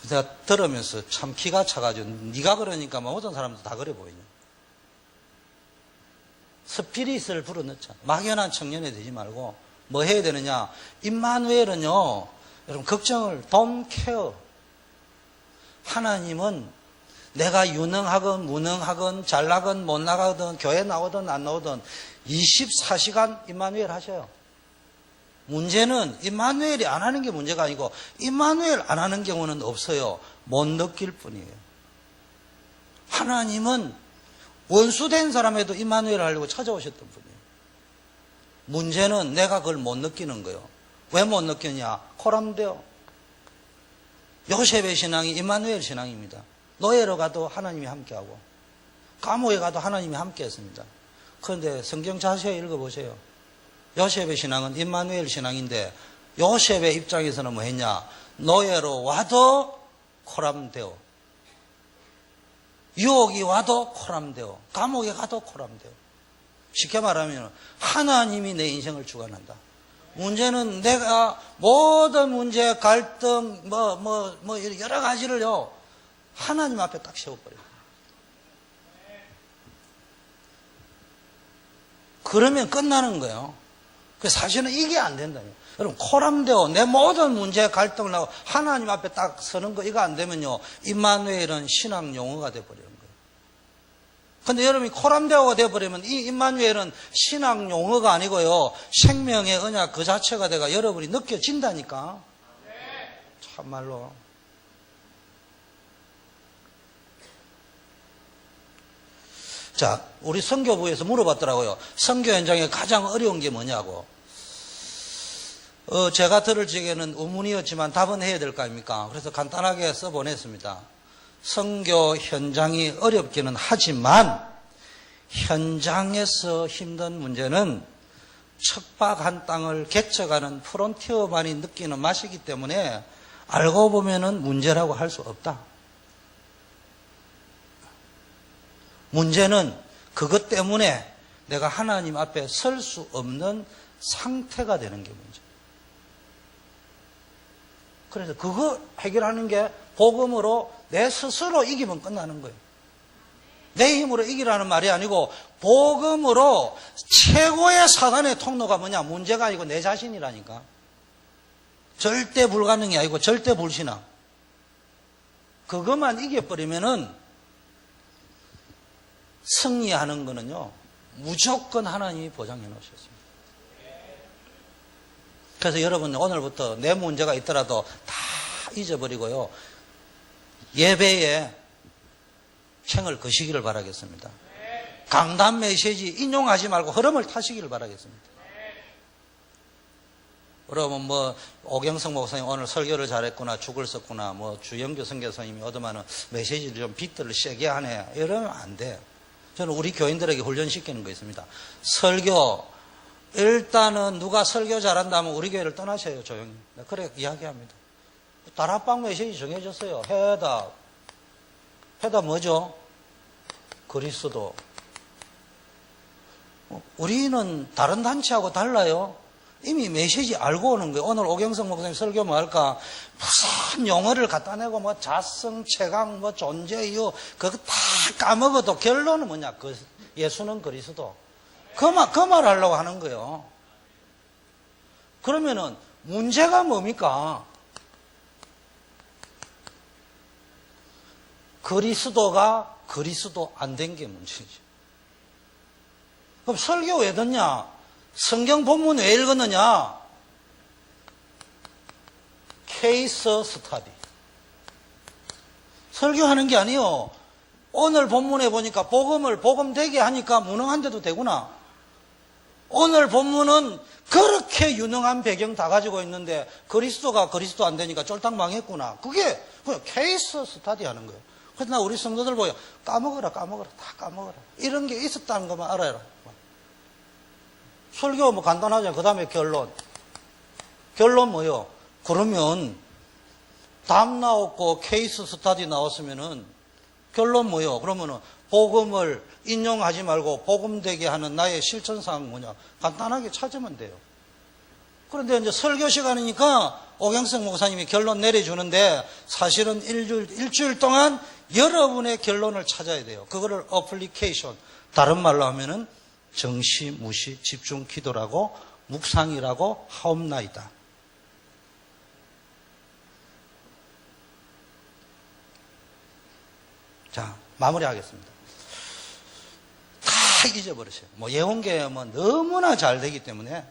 [SPEAKER 2] 제가 들으면서 참 기가 차가지고 네가 그러니까 모든 사람도 다 그래 보이냐. 스피릿을 불어넣자. 막연한 청년회 되지 말고 뭐 해야 되느냐. 임마누엘은요. 여러분 걱정을 don't care. 하나님은 내가 유능하건 무능하건 잘 나건 못 나가든 교회 나오든 안 나오든 24시간 임마누엘 하셔요. 문제는 임마누엘이 안 하는 게 문제가 아니고 임마누엘 안 하는 경우는 없어요. 못 느낄 뿐이에요. 하나님은 원수된 사람에도 임마누엘 하려고 찾아오셨던 분이에요. 문제는 내가 그걸 못 느끼는 거예요. 왜 못 느끼냐? 코람데오. 요셉의 신앙이 임마누엘 신앙입니다. 노예로 가도 하나님이 함께하고 감옥에 가도 하나님이 함께했습니다. 그런데 성경 자세히 읽어보세요. 요셉의 신앙은 임마누엘 신앙인데 요셉의 입장에서는 뭐 했냐? 노예로 와도 코람데오, 유혹이 와도 코람데오, 감옥에 가도 코람데오. 쉽게 말하면 하나님이 내 인생을 주관한다. 문제는 내가 모든 문제, 갈등, 여러 가지를요, 하나님 앞에 딱 세워버려요. 그러면 끝나는 거예요. 사실은 이게 안 된다요. 여러분, 코람데오, 내 모든 문제, 갈등을 하고 하나님 앞에 딱 서는 거, 이거 안 되면요, 임마누엘은 신앙 용어가 돼버리는 거예요. 근데 여러분이 코람데오가 돼버리면 이 임마누엘은 신앙 용어가 아니고요, 생명의 언약 그 자체가 돼가 여러분이 느껴진다니까. 참말로. 자, 우리 선교부에서 물어봤더라고요. 선교 현장에 가장 어려운 게 뭐냐고. 제가 들을 적에는 의문이었지만 답은 해야 될 거 아닙니까? 그래서 간단하게 써보냈습니다. 선교 현장이 어렵기는 하지만 현장에서 힘든 문제는 척박한 땅을 개척하는 프론티어만이 느끼는 맛이기 때문에 알고 보면은 문제라고 할 수 없다. 문제는 그것 때문에 내가 하나님 앞에 설 수 없는 상태가 되는 게 문제. 그래서 그거 해결하는 게 복음으로 내 스스로 이기면 끝나는 거예요. 내 힘으로 이기라는 말이 아니고 복음으로 최고의 사단의 통로가 뭐냐? 문제가 아니고 내 자신이라니까. 절대 불가능이 아니고 절대 불신앙. 그것만 이겨버리면은 승리하는 거는요, 무조건 하나님이 보장해 놓으셨습니다. 그래서 여러분 오늘부터 내 문제가 있더라도 다 잊어버리고요, 예배에 행을 거시기를 바라겠습니다. 강단 메시지 인용하지 말고 흐름을 타시기를 바라겠습니다. 여러분 오경성 목사님 오늘 설교를 잘했구나, 죽을 썼구나, 주영교 선교사님이 얻어마는 메시지를 좀 빗들을 세게 하네, 이러면 안 돼요. 저는 우리 교인들에게 훈련시키는 거 있습니다. 설교, 일단은 누가 설교 잘한다면 우리 교회를 떠나셔요, 조용히. 그래 이야기합니다. 다락방 메시지 정해졌어요. 해답 뭐죠? 그리스도. 우리는 다른 단체하고 달라요. 이미 메시지 알고 오는 거예요. 오늘 오경성 목사님 설교 뭐 할까? 무슨 용어를 갖다 내고 자성, 최강, 존재 이유 그거 다 까먹어도 결론은 뭐냐? 예수는 그리스도. 그 말 하려고 하는 거예요. 그러면은 문제가 뭡니까? 그리스도가 그리스도 안 된 게 문제지. 그럼 설교 왜 듣냐? 성경 본문 왜 읽었느냐? 케이스 스터디. 설교하는 게 아니요. 오늘 본문에 보니까 복음 되게 하니까 무능한데도 되구나. 오늘 본문은 그렇게 유능한 배경 다 가지고 있는데 그리스도가 그리스도 안 되니까 쫄딱 망했구나. 그게 그냥 케이스 스터디 하는 거예요. 그래서 나 우리 성도들 보여. 까먹어라, 다 까먹어라. 이런 게 있었다는 것만 알아라. 설교 간단하잖아요. 그 다음에 결론 뭐요? 그러면 답 나왔고 케이스 스터디 나왔으면은 결론 뭐요? 그러면은 복음을 인용하지 말고 복음되게 하는 나의 실천사항 뭐냐? 간단하게 찾으면 돼요. 그런데 이제 설교 시간이니까 오경석 목사님이 결론 내려주는데 사실은 일주일 동안 여러분의 결론을 찾아야 돼요. 그거를 어플리케이션, 다른 말로 하면은 정시, 무시, 집중 기도라고 묵상이라고 하옵나이다. 자, 마무리하겠습니다. 다 잊어버리세요. 뭐 예언계 뭐 너무나 잘 되기 때문에.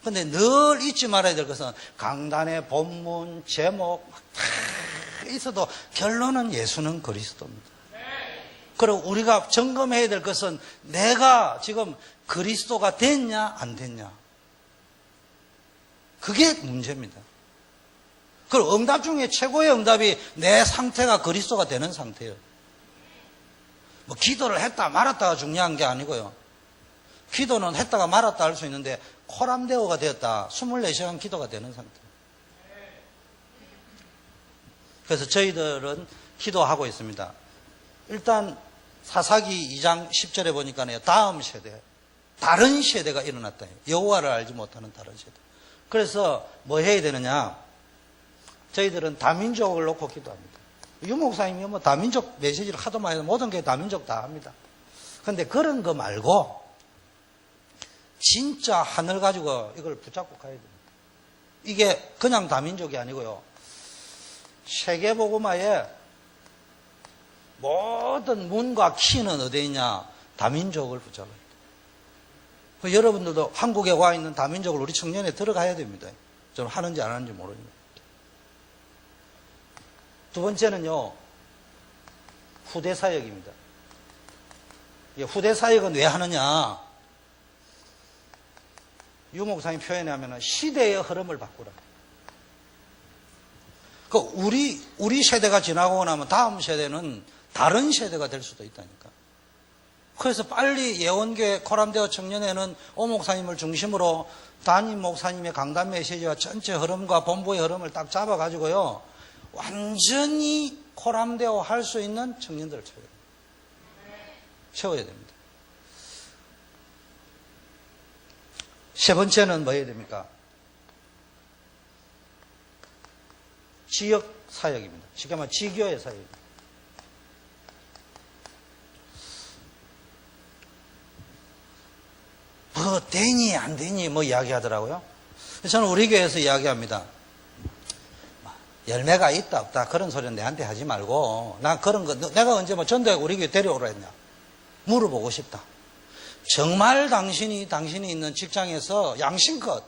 [SPEAKER 2] 근데 늘 잊지 말아야 될 것은 강단의 본문, 제목 다 있어도 결론은 예수는 그리스도입니다. 그리고 우리가 점검해야 될 것은 내가 지금 그리스도가 됐냐 안 됐냐. 그게 문제입니다. 그리고 응답 중에 최고의 응답이 내 상태가 그리스도가 되는 상태예요. 뭐 기도를 했다 말았다가 중요한 게 아니고요. 기도는 했다가 말았다 할 수 있는데 코람데오가 되었다. 24시간 기도가 되는 상태. 그래서 저희들은 기도하고 있습니다. 일단 사사기 2장 10절에 보니까요. 다음 세대, 다른 세대가 일어났다. 여호와를 알지 못하는 다른 세대. 그래서 뭐 해야 되느냐. 저희들은 다민족을 놓고 기도합니다. 유 목사님이 뭐 다민족 메시지를 하도 많이 해서 모든 게 다민족 다 합니다. 그런데 그런 거 말고 진짜 하늘 가지고 이걸 붙잡고 가야 됩니다. 이게 그냥 다민족이 아니고요. 세계복음화의 모든 문과 키는 어디에 있냐? 다민족을 붙잡아야 돼요. 여러분들도 한국에 와 있는 다민족을 우리 청년에 들어가야 됩니다. 저는 하는지 안 하는지 모르지만. 두 번째는요, 후대사역입니다. 후대사역은 왜 하느냐? 유 목사님 표현에 하면 시대의 흐름을 바꾸라. 우리 세대가 지나고 나면 다음 세대는 다른 세대가 될 수도 있다니까. 그래서 빨리 예원교회 코람데오 청년회는 오 목사님을 중심으로 담임 목사님의 강단 메시지와 전체 흐름과 본부의 흐름을 딱 잡아가지고요. 완전히 코람데오 할 수 있는 청년들을 채워야 됩니다. 세 번째는 뭐 해야 됩니까? 지역 사역입니다. 쉽게 말하면 지교의 사역입니다. 뭐 되니 안 되니 뭐 이야기하더라고요. 저는 우리 교회에서 이야기합니다. 열매가 있다 없다 그런 소리는 내한테 하지 말고 난 그런 거 내가 언제 뭐 전도에 우리 교회 데려오라 했냐 물어보고 싶다. 정말 당신이 있는 직장에서 양심껏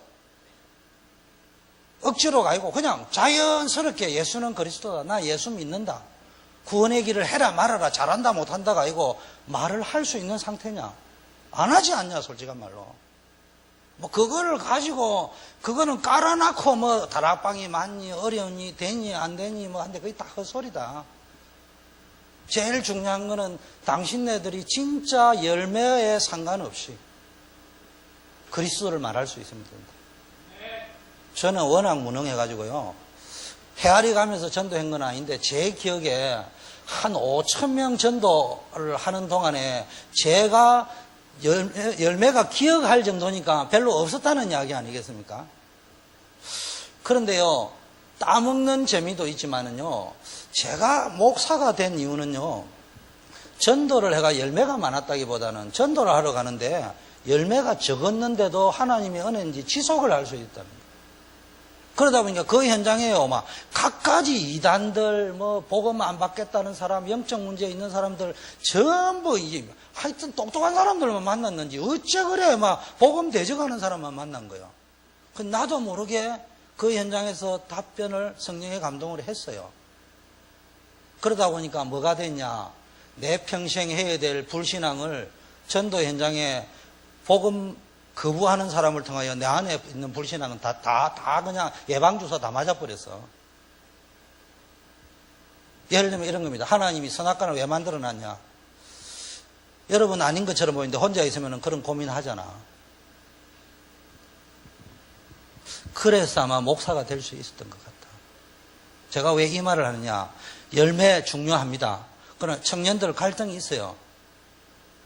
[SPEAKER 2] 억지로가 아니고 그냥 자연스럽게 예수는 그리스도다. 나 예수 믿는다. 구원의 길을 해라 말아라 잘한다 못한다가 아니고 말을 할 수 있는 상태냐. 안 하지 않냐 솔직한 말로. 뭐 그거를 가지고 그거는 깔아놓고 뭐 다락방이 많니 어려우니 되니 안 되니 뭐 한데 그게 다 헛소리다. 제일 중요한 거는 당신네들이 진짜 열매에 상관없이 그리스도를 말할 수 있으면 된다. 저는 워낙 무능해가지고요. 헤아리 가면서 전도한 건 아닌데 제 기억에 한 5,000명 전도를 하는 동안에 제가 열매가 기억할 정도니까 별로 없었다는 이야기 아니겠습니까? 그런데요, 따먹는 재미도 있지만은요, 제가 목사가 된 이유는요, 전도를 해가 열매가 많았다기보다는 전도를 하러 가는데 열매가 적었는데도 하나님의 은혜인지 지속을 할 수 있다는 거예요. 그러다 보니까 그 현장에요, 막 갖가지 이단들, 뭐 복음 안 받겠다는 사람, 영적 문제 있는 사람들 전부 이제 하여튼 똑똑한 사람들만 만났는지 어째 그래 막 복음 대적하는 사람만 만난 거예요. 나도 모르게 그 현장에서 답변을 성령의 감동으로 했어요. 그러다 보니까 뭐가 됐냐? 내 평생 해야 될 불신앙을 전도 현장에 복음 거부하는 사람을 통하여 내 안에 있는 불신앙은 다 그냥 예방주사 다 맞아버렸어. 예를 들면 이런 겁니다. 하나님이 선악과를 왜 만들어놨냐? 여러분 아닌 것처럼 보이는데 혼자 있으면 그런 고민하잖아. 그래서 아마 목사가 될 수 있었던 것 같다. 제가 왜 이 말을 하느냐. 열매 중요합니다. 그러나 청년들 갈등이 있어요.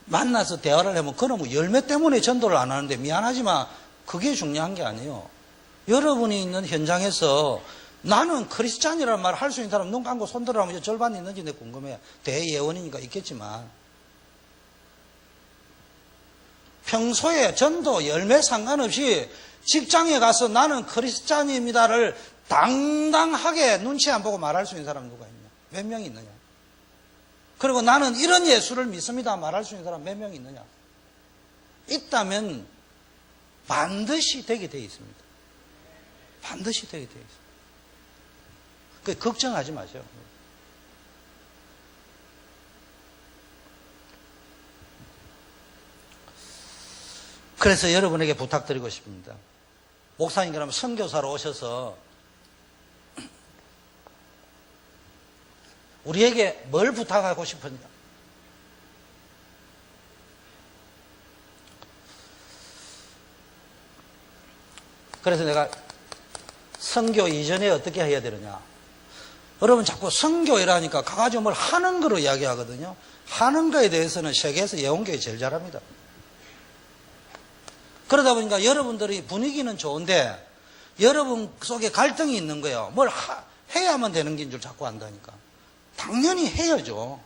[SPEAKER 2] 만나서 대화를 하면 그는 뭐 열매 때문에 전도를 안 하는데 미안하지만 그게 중요한 게 아니에요. 여러분이 있는 현장에서 나는 크리스찬이라는 말을 할 수 있는 사람 눈 감고 손 들어라면 절반 있는지 내 궁금해요. 대예원이니까 있겠지만 평소에 전도 열매 상관없이 직장에 가서 나는 크리스찬입니다를 당당하게 눈치 안 보고 말할 수 있는 사람 누가 있냐? 몇 명 있느냐? 그리고 나는 이런 예수를 믿습니다 말할 수 있는 사람 몇 명 있느냐? 있다면 반드시 되게 되어 있습니다. 반드시 되게 되어 있습니다. 그 걱정하지 마세요. 그래서 여러분에게 부탁드리고 싶습니다. 목사님 그러면 선교사로 오셔서 우리에게 뭘 부탁하고 싶으냐? 그래서 내가 선교 이전에 어떻게 해야 되느냐? 여러분 자꾸 선교이라니까 가가지고 뭘 하는 거로 이야기하거든요. 하는 거에 대해서는 세계에서 예원교회 제일 잘합니다. 그러다 보니까 여러분들이 분위기는 좋은데 여러분 속에 갈등이 있는 거예요. 뭘 해야만 되는 게 줄 자꾸 안다니까. 당연히 해야죠.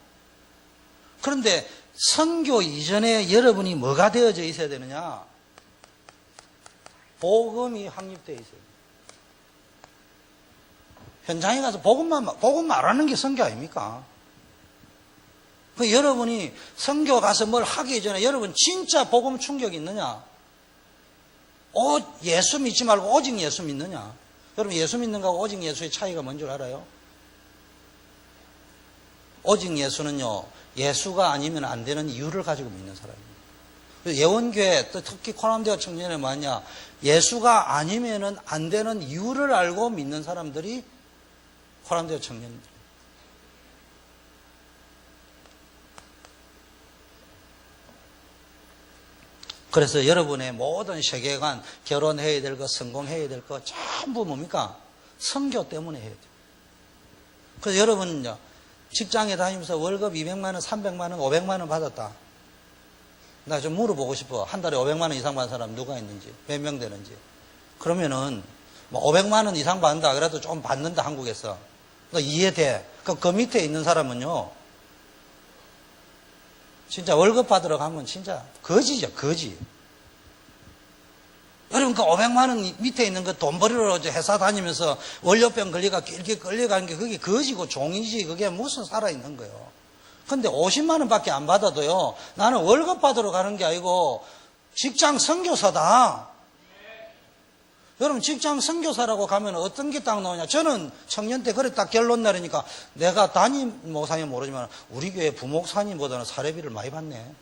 [SPEAKER 2] 그런데 선교 이전에 여러분이 뭐가 되어져 있어야 되느냐? 복음이 확립되어 있어요. 현장에 가서 복음 말하는 게 선교 아닙니까? 여러분이 선교 가서 뭘 하기 전에 여러분 진짜 복음 충격이 있느냐? 예수 믿지 말고 오직 예수 믿느냐? 여러분 예수 믿는 거하고 오직 예수의 차이가 뭔 줄 알아요? 오직 예수는요, 예수가 아니면 안 되는 이유를 가지고 믿는 사람입니다. 예원교회, 또 특히 코남대와 청년에 뭐냐? 예수가 아니면 안 되는 이유를 알고 믿는 사람들이 코남대와 청년입니다. 그래서 여러분의 모든 세계관, 결혼해야 될 거, 성공해야 될 거, 전부 뭡니까? 선교 때문에 해야 돼요. 그래서 여러분은요, 직장에 다니면서 월급 200만 원, 300만 원, 500만 원 받았다. 나 좀 물어보고 싶어. 한 달에 500만 원 이상 받는 사람 누가 있는지, 몇 명 되는지. 그러면은, 500만 원 이상 받는다. 그래도 좀 받는다, 한국에서. 너 이해돼. 그 밑에 있는 사람은요, 진짜 월급 받으러 가면 진짜 거지죠, 거지. 여러분, 그 500만 원 밑에 있는 그 돈 벌이러 회사 다니면서 월요병 걸리가 길게 끌려가는 게 그게 거지고 종이지. 그게 무슨 살아있는 거예요. 근데 50만 원밖에 안 받아도요, 나는 월급 받으러 가는 게 아니고 직장 선교사다. 여러분, 직장 선교사라고 가면 어떤 게 딱 나오냐? 저는 청년 때 그래 딱 결론 내리니까 내가 담임 목사님 모르지만 우리 교회 부목사님보다는 사례비를 많이 받네.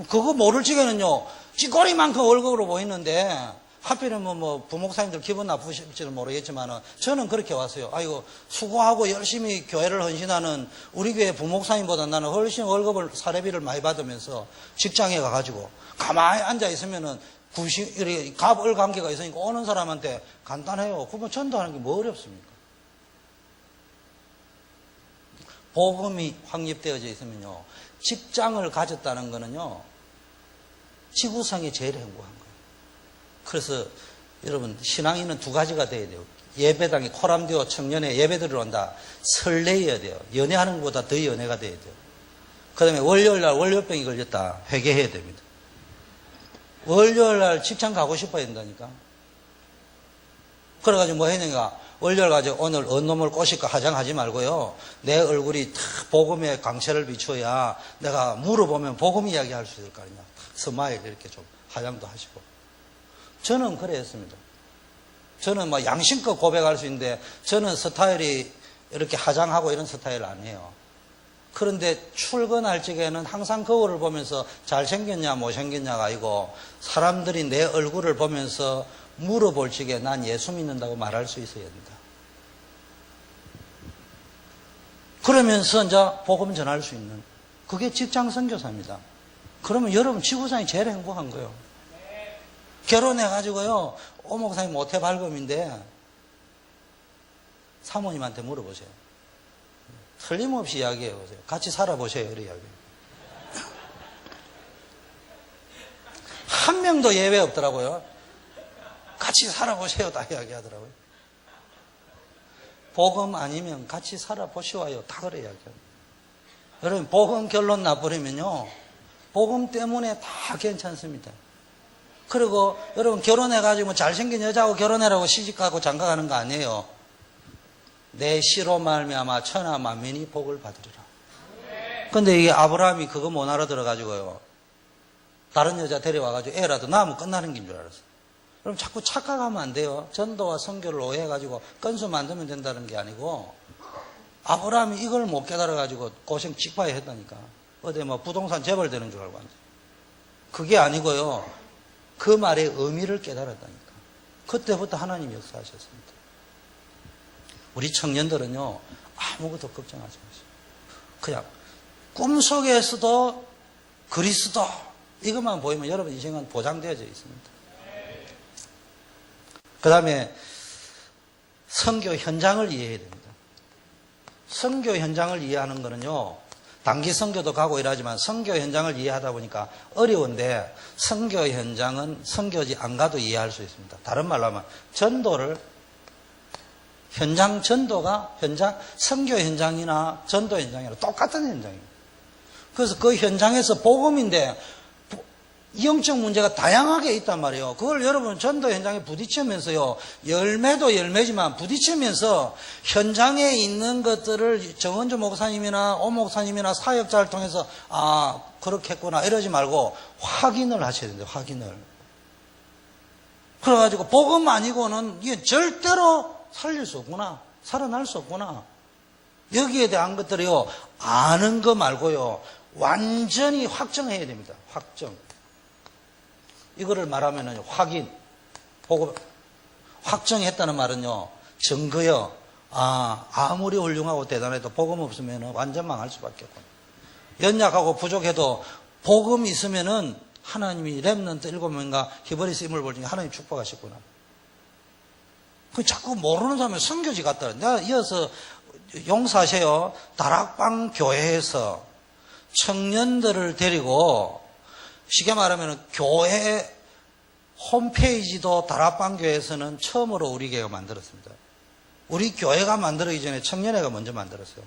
[SPEAKER 2] 그거 모를 적에는요, 찌꺼리만큼 월급으로 보이는데, 하필이면 부목사님들 기분 나쁘실지는 모르겠지만, 저는 그렇게 왔어요. 아이고, 수고하고 열심히 교회를 헌신하는 우리 교회 부목사님보다 나는 훨씬 월급을, 사례비를 많이 받으면서 직장에 가가지고, 가만히 앉아있으면은, 이렇게 갑을 관계가 있으니까 오는 사람한테 간단해요. 그러면 전도하는 게 뭐 어렵습니까? 복음이 확립되어져 있으면요, 직장을 가졌다는 거는요, 지구상에 제일 행복한 거예요. 그래서 여러분, 신앙인은 두 가지가 돼야 돼요. 예배당에 코람디오 청년회 예배드리러 온다. 설레어야 돼요. 연애하는 것보다 더 연애가 돼야 돼요. 그 다음에 월요일날 월요병이 걸렸다. 회개해야 됩니다. 월요일날 직장 가고 싶어야 된다니까. 그래가지고 뭐 했는가? 월요일 가지고 오늘 어느 놈을 꼬실까 화장하지 말고요. 내 얼굴이 탁 복음의 광채를 비춰야 내가 물어보면 복음 이야기 할 수 있을 거 아니냐. 탁 스마일 이렇게 좀 화장도 하시고. 저는 그래 했습니다. 저는 양심껏 고백할 수 있는데 저는 스타일이 이렇게 화장하고 이런 스타일 아니에요. 그런데 출근할 적에는 항상 거울을 보면서 잘생겼냐 못생겼냐가 아니고 사람들이 내 얼굴을 보면서 물어볼 적에 난 예수 믿는다고 말할 수 있어야 된다. 그러면서 이제 복음 전할 수 있는 그게 직장 선교사입니다. 그러면 여러분 지구상이 제일 행복한 거예요. 결혼해가지고요 오 목사님 모태 발금인데 사모님한테 물어보세요. 틀림없이 이야기해요. 같이 살아보세요. 이렇게 이야기해요. 한 명도 예외 없더라고요. 같이 살아보세요. 다 이야기하더라고요. 복음 아니면 같이 살아보시와요. 다 그래 이야기해요. 여러분, 복음 결론 나버리면요. 복음 때문에 다 괜찮습니다. 그리고 여러분 결혼해가지고 잘생긴 여자하고 결혼해라고 시집가고 장가가는 거 아니에요. 내 시로 말미암아 천하 만민이 복을 받으리라. 근데 이게 아브라함이 그거 못 알아들어가지고요. 다른 여자 데려와가지고 애라도 낳으면 끝나는 긴 줄 알았어. 그럼 자꾸 착각하면 안 돼요. 전도와 선교를 오해해가지고 건수 만들면 된다는 게 아니고 아브라함이 이걸 못 깨달아가지고 고생 직파에 했다니까. 어디 뭐 부동산 재벌 되는 줄 알고 앉아. 그게 아니고요. 그 말의 의미를 깨달았다니까. 그때부터 하나님이 역사하셨습니다. 우리 청년들은요. 아무것도 걱정하지 마세요. 그냥 꿈속에서도 그리스도 이것만 보이면 여러분 인생은 보장되어져 있습니다. 그 다음에 선교 현장을 이해해야 됩니다. 선교 현장을 이해하는 거는요. 단기 선교도 가고 이러지만 선교 현장을 이해하다 보니까 어려운데 선교 현장은 선교지 안 가도 이해할 수 있습니다. 다른 말로 하면 전도를 현장 전도가 선교 현장이나 전도 현장이나 똑같은 현장입니다. 그래서 그 현장에서 복음인데 영적 문제가 다양하게 있단 말이에요. 그걸 여러분 전도 현장에 부딪히면서요. 열매도 열매지만 부딪히면서 현장에 있는 것들을 정은주 목사님이나 오 목사님이나 사역자를 통해서 그렇게 했구나 이러지 말고 확인을 하셔야 된대요. 확인을. 그래가지고 복음 아니고는 이게 절대로 살릴 수 없구나. 살아날 수 없구나. 여기에 대한 것들이요. 아는 거 말고요. 완전히 확정해야 됩니다. 확정. 이거를 말하면 확인, 보고 확정했다는 말은요, 증거요. 아무리 훌륭하고 대단해도 복음 없으면 완전 망할 수밖에 없고. 연약하고 부족해도 복음 있으면은 하나님이 렘넌트 7명과 히브리스 인물 볼 중에 하나님 축복하셨구나. 그 자꾸 모르는 사람은 선교지 같다. 내가 이어서 용서하세요. 다락방 교회에서 청년들을 데리고 쉽게 말하면 교회 홈페이지도 다락방 교회에서는 처음으로 우리 교회가 만들었습니다. 우리 교회가 만들기 전에 청년회가 먼저 만들었어요.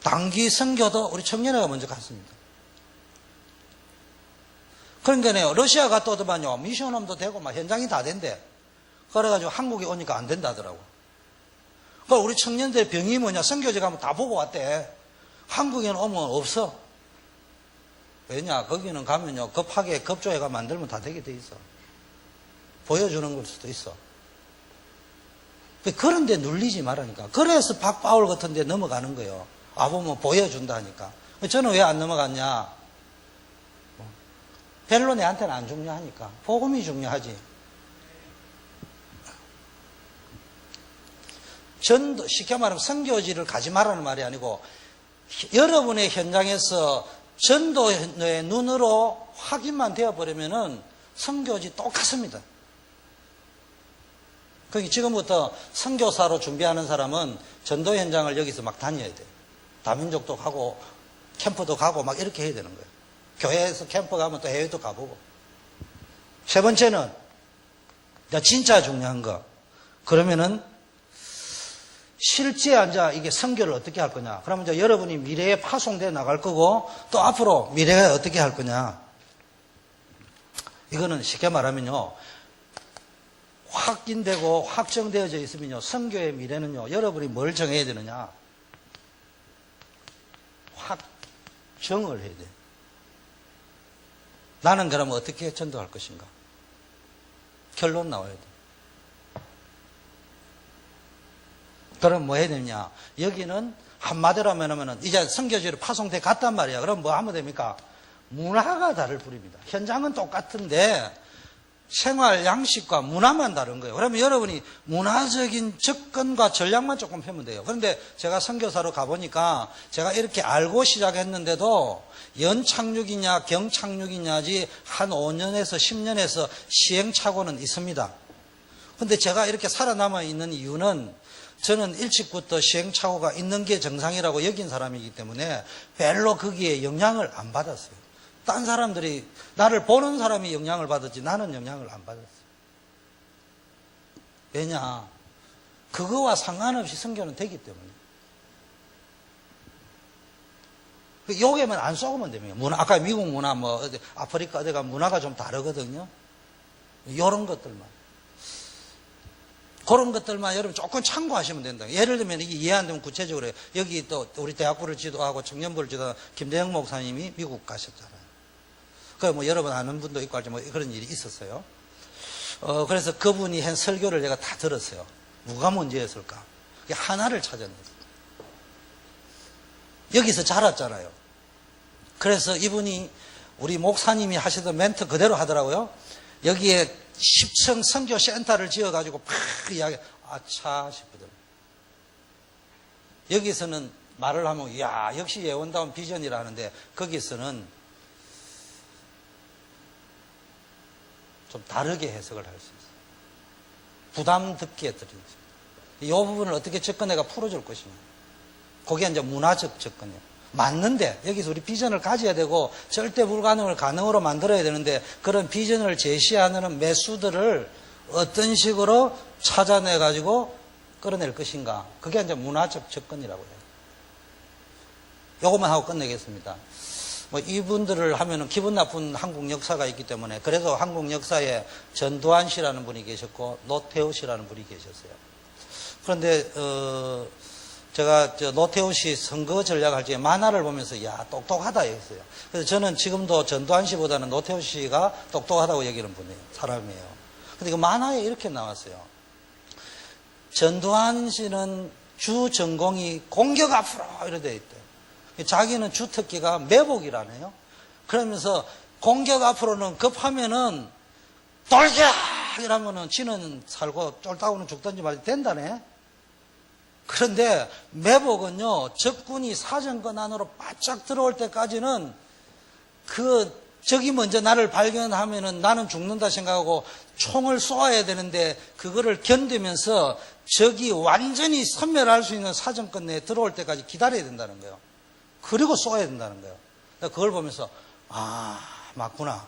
[SPEAKER 2] 단기 선교도 우리 청년회가 먼저 갔습니다. 그러니까요, 러시아 갔다 오더만요, 미션홈도 되고 막 현장이 다 된대. 그래가지고 한국에 오니까 안 된다더라고. 그럼 우리 청년들 병이 뭐냐, 선교지 가면 다 보고 왔대. 한국에는 오면 없어. 왜냐, 거기는 가면요, 급하게 급조해가 만들면 다 되게 돼 있어. 보여주는 걸 수도 있어. 그런데 눌리지 말라니까. 그래서 박바울 같은 데 넘어가는 거예요. 보면 보여준다 하니까. 저는 왜 안 넘어갔냐? 별로 내한테는 안 중요하니까. 복음이 중요하지. 전도, 쉽게 말하면 선교지를 가지 말라는 말이 아니고, 여러분의 현장에서 전도의 눈으로 확인만 되어버리면은 선교지 똑같습니다. 그러니까 지금부터 선교사로 준비하는 사람은 전도 현장을 여기서 막 다녀야 돼요. 다민족도 가고 캠프도 가고 막 이렇게 해야 되는 거예요. 교회에서 캠프 가면 또 해외도 가보고. 세 번째는 진짜 중요한 거. 그러면은 실제 이게 선교를 어떻게 할 거냐. 그러면 이제 여러분이 미래에 파송되어 나갈 거고 또 앞으로 미래가 어떻게 할 거냐. 이거는 쉽게 말하면요. 확인되고 확정되어져 있으면요. 선교의 미래는요. 여러분이 뭘 정해야 되느냐. 확정을 해야 돼. 나는 그러면 어떻게 전도할 것인가. 결론 나와야 돼. 그럼 뭐 해야 되냐? 여기는 한마디로 하면 이제 선교지로 파송돼 갔단 말이야. 그럼 뭐 하면 됩니까? 문화가 다를 뿐입니다. 현장은 똑같은데 생활 양식과 문화만 다른 거예요. 그러면 여러분이 문화적인 접근과 전략만 조금 펴면 돼요. 그런데 제가 선교사로 가보니까 제가 이렇게 알고 시작했는데도 연착륙이냐 경착륙이냐지 한 5년에서 10년에서 시행착오는 있습니다. 근데 제가 이렇게 살아남아 있는 이유는 저는 일찍부터 시행착오가 있는 게 정상이라고 여긴 사람이기 때문에 별로 거기에 영향을 안 받았어요. 딴 사람들이, 나를 보는 사람이 영향을 받았지 나는 영향을 안 받았어요. 왜냐? 그거와 상관없이 선교는 되기 때문에. 요게만 안 쏘면 됩니다. 문화, 아까 미국 문화, 아프리카 어디가 문화가 좀 다르거든요. 요런 것들만. 그런 것들만 여러분 조금 참고하시면 된다. 예를 들면 이게 이해 안 되면 구체적으로 해요. 여기 또 우리 대학부를 지도하고 청년부를 지도하는 김대영 목사님이 미국 가셨잖아요. 그 여러분 아는 분도 있고 알지 그런 일이 있었어요. 그래서 그분이 한 설교를 제가 다 들었어요. 뭐가 문제였을까? 하나를 찾아냈어요. 여기서 자랐잖아요. 그래서 이분이 우리 목사님이 하시던 멘트 그대로 하더라고요. 여기에 10층 선교 센터를 지어가지고 팍 이야기, 아차 싶거든. 여기서는 말을 하면, 야, 역시 예언다운 비전이라 하는데, 거기서는 좀 다르게 해석을 할 수 있어요. 부담 듣게 드리는 거죠. 이 부분을 어떻게 접근해가 풀어줄 것이냐. 그게 이제 문화적 접근이에요. 맞는데 여기서 우리 비전을 가져야 되고 절대 불가능을 가능으로 만들어야 되는데 그런 비전을 제시하는 매수들을 어떤 식으로 찾아내 가지고 끌어낼 것인가. 그게 이제 문화적 접근이라고 해요. 요것만 하고 끝내겠습니다. 이분들을 하면은 기분 나쁜 한국 역사가 있기 때문에 그래서 한국 역사에 전두환 씨라는 분이 계셨고 노태우 씨라는 분이 계셨어요. 그런데 제가 노태우 씨 선거 전략할 적에 만화를 보면서 야 똑똑하다 했어요. 그래서 저는 지금도 전두환 씨보다는 노태우 씨가 똑똑하다고 여기는 분이에요. 사람이에요. 근데 그 만화에 이렇게 나왔어요. 전두환 씨는 주 전공이 공격 앞으로 이렇게 돼 있대요. 자기는 주특기가 매복이라네요. 그러면서 공격 앞으로는 급하면은 돌격! 이러면은 지는 살고 쫄따구는 죽든지 말든지 된다네. 그런데 매복은요, 적군이 사정권 안으로 바짝 들어올 때까지는 적이 먼저 나를 발견하면은 나는 죽는다 생각하고 총을 쏘아야 되는데 그거를 견디면서 적이 완전히 섬멸할 수 있는 사정권 내에 들어올 때까지 기다려야 된다는 거예요. 그리고 쏘아야 된다는 거예요. 그걸 보면서 맞구나.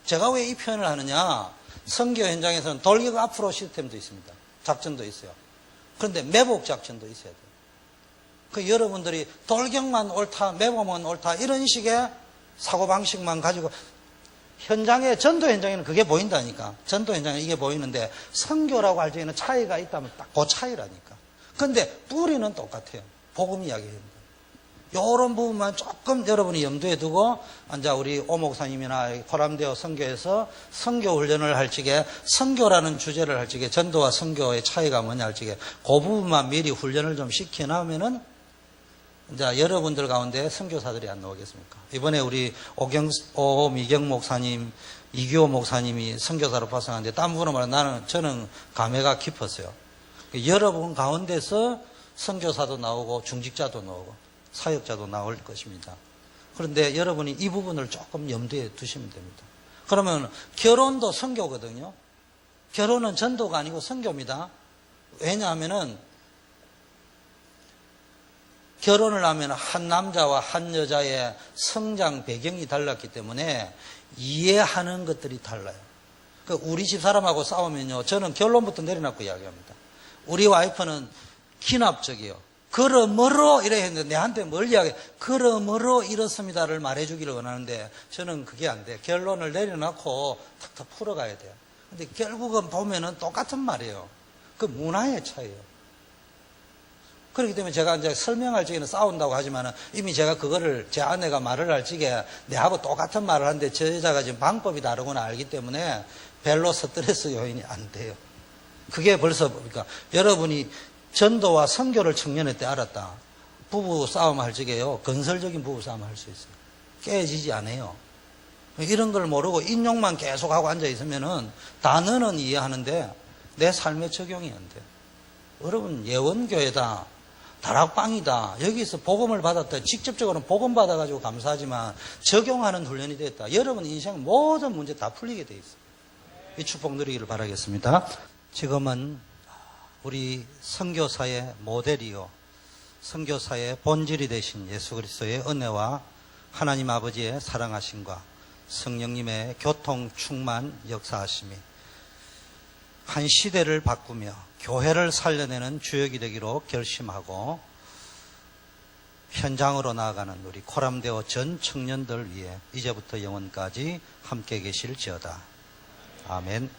[SPEAKER 2] 제가 왜 이 표현을 하느냐. 선교 현장에서는 돌격 앞으로 시스템도 있습니다. 작전도 있어요. 그런데 매복 작전도 있어야 돼요. 여러분들이 돌격만 옳다, 매복만 옳다 이런 식의 사고방식만 가지고 현장에, 전도 현장에는 그게 보인다니까. 전도 현장에 이게 보이는데 선교라고 할 적에는 차이가 있다면 딱 그 차이라니까. 근데 뿌리는 똑같아요. 복음 이야기입니다. 이런 부분만 조금 여러분이 염두에 두고 이제 우리 오 목사님이나 포람되어 선교에서 선교 훈련을 할 적에 선교라는 주제를 할 적에 전도와 선교의 차이가 뭐냐 할 적에 그 부분만 미리 훈련을 좀 시켜놓으면은 이제 여러분들 가운데 선교사들이 안 나오겠습니까? 이번에 우리 미경 목사님, 이규호 목사님이 선교사로 파송하는데 딴 분은 말하면 저는 감회가 깊었어요. 여러분 가운데서 선교사도 나오고 중직자도 나오고 사역자도 나올 것입니다. 그런데 여러분이 이 부분을 조금 염두에 두시면 됩니다. 그러면 결혼도 선교거든요. 결혼은 전도가 아니고 선교입니다. 왜냐하면은 결혼을 하면 한 남자와 한 여자의 성장 배경이 달랐기 때문에 이해하는 것들이 달라요. 우리 집 사람하고 싸우면요. 저는 결론부터 내려놓고 이야기합니다. 우리 와이프는 기납적이에요. 그러므로 이래 했는데 내한테 뭘 이야기해? 그러므로 이렇습니다를 말해주기를 원하는데 저는 그게 안 돼요. 결론을 내려놓고 탁탁 풀어가야 돼요. 근데 결국은 보면은 똑같은 말이에요. 그 문화의 차이예요. 그렇기 때문에 제가 이제 설명할 적에는 싸운다고 하지만은 이미 제가 그거를 제 아내가 말을 할 적에 내하고 똑같은 말을 하는데 저 여자가 지금 방법이 다르구나 알기 때문에 별로 스트레스 요인이 안 돼요. 그게 벌써 그러니까 여러분이 전도와 선교를 청년회 때 알았다. 부부 싸움 할 적에요. 건설적인 부부 싸움 할 수 있어요. 깨지지 않아요. 이런 걸 모르고 인용만 계속하고 앉아있으면은 단어는 이해하는데 내 삶에 적용이 안 돼. 여러분, 예원교회다, 다락방이다, 여기서 복음을 받았다, 직접적으로 복음 받아가지고 감사하지만 적용하는 훈련이 됐다. 여러분 인생 모든 문제 다 풀리게 돼 있어요. 이 축복 누리기를 바라겠습니다. 지금은 우리 선교사의 모델이요, 선교사의 본질이 되신 예수 그리스도의 은혜와 하나님 아버지의 사랑하심과 성령님의 교통 충만 역사하심이 한 시대를 바꾸며 교회를 살려내는 주역이 되기로 결심하고 현장으로 나아가는 우리 코람데오 전 청년들 위해 이제부터 영원까지 함께 계실지어다. 아멘.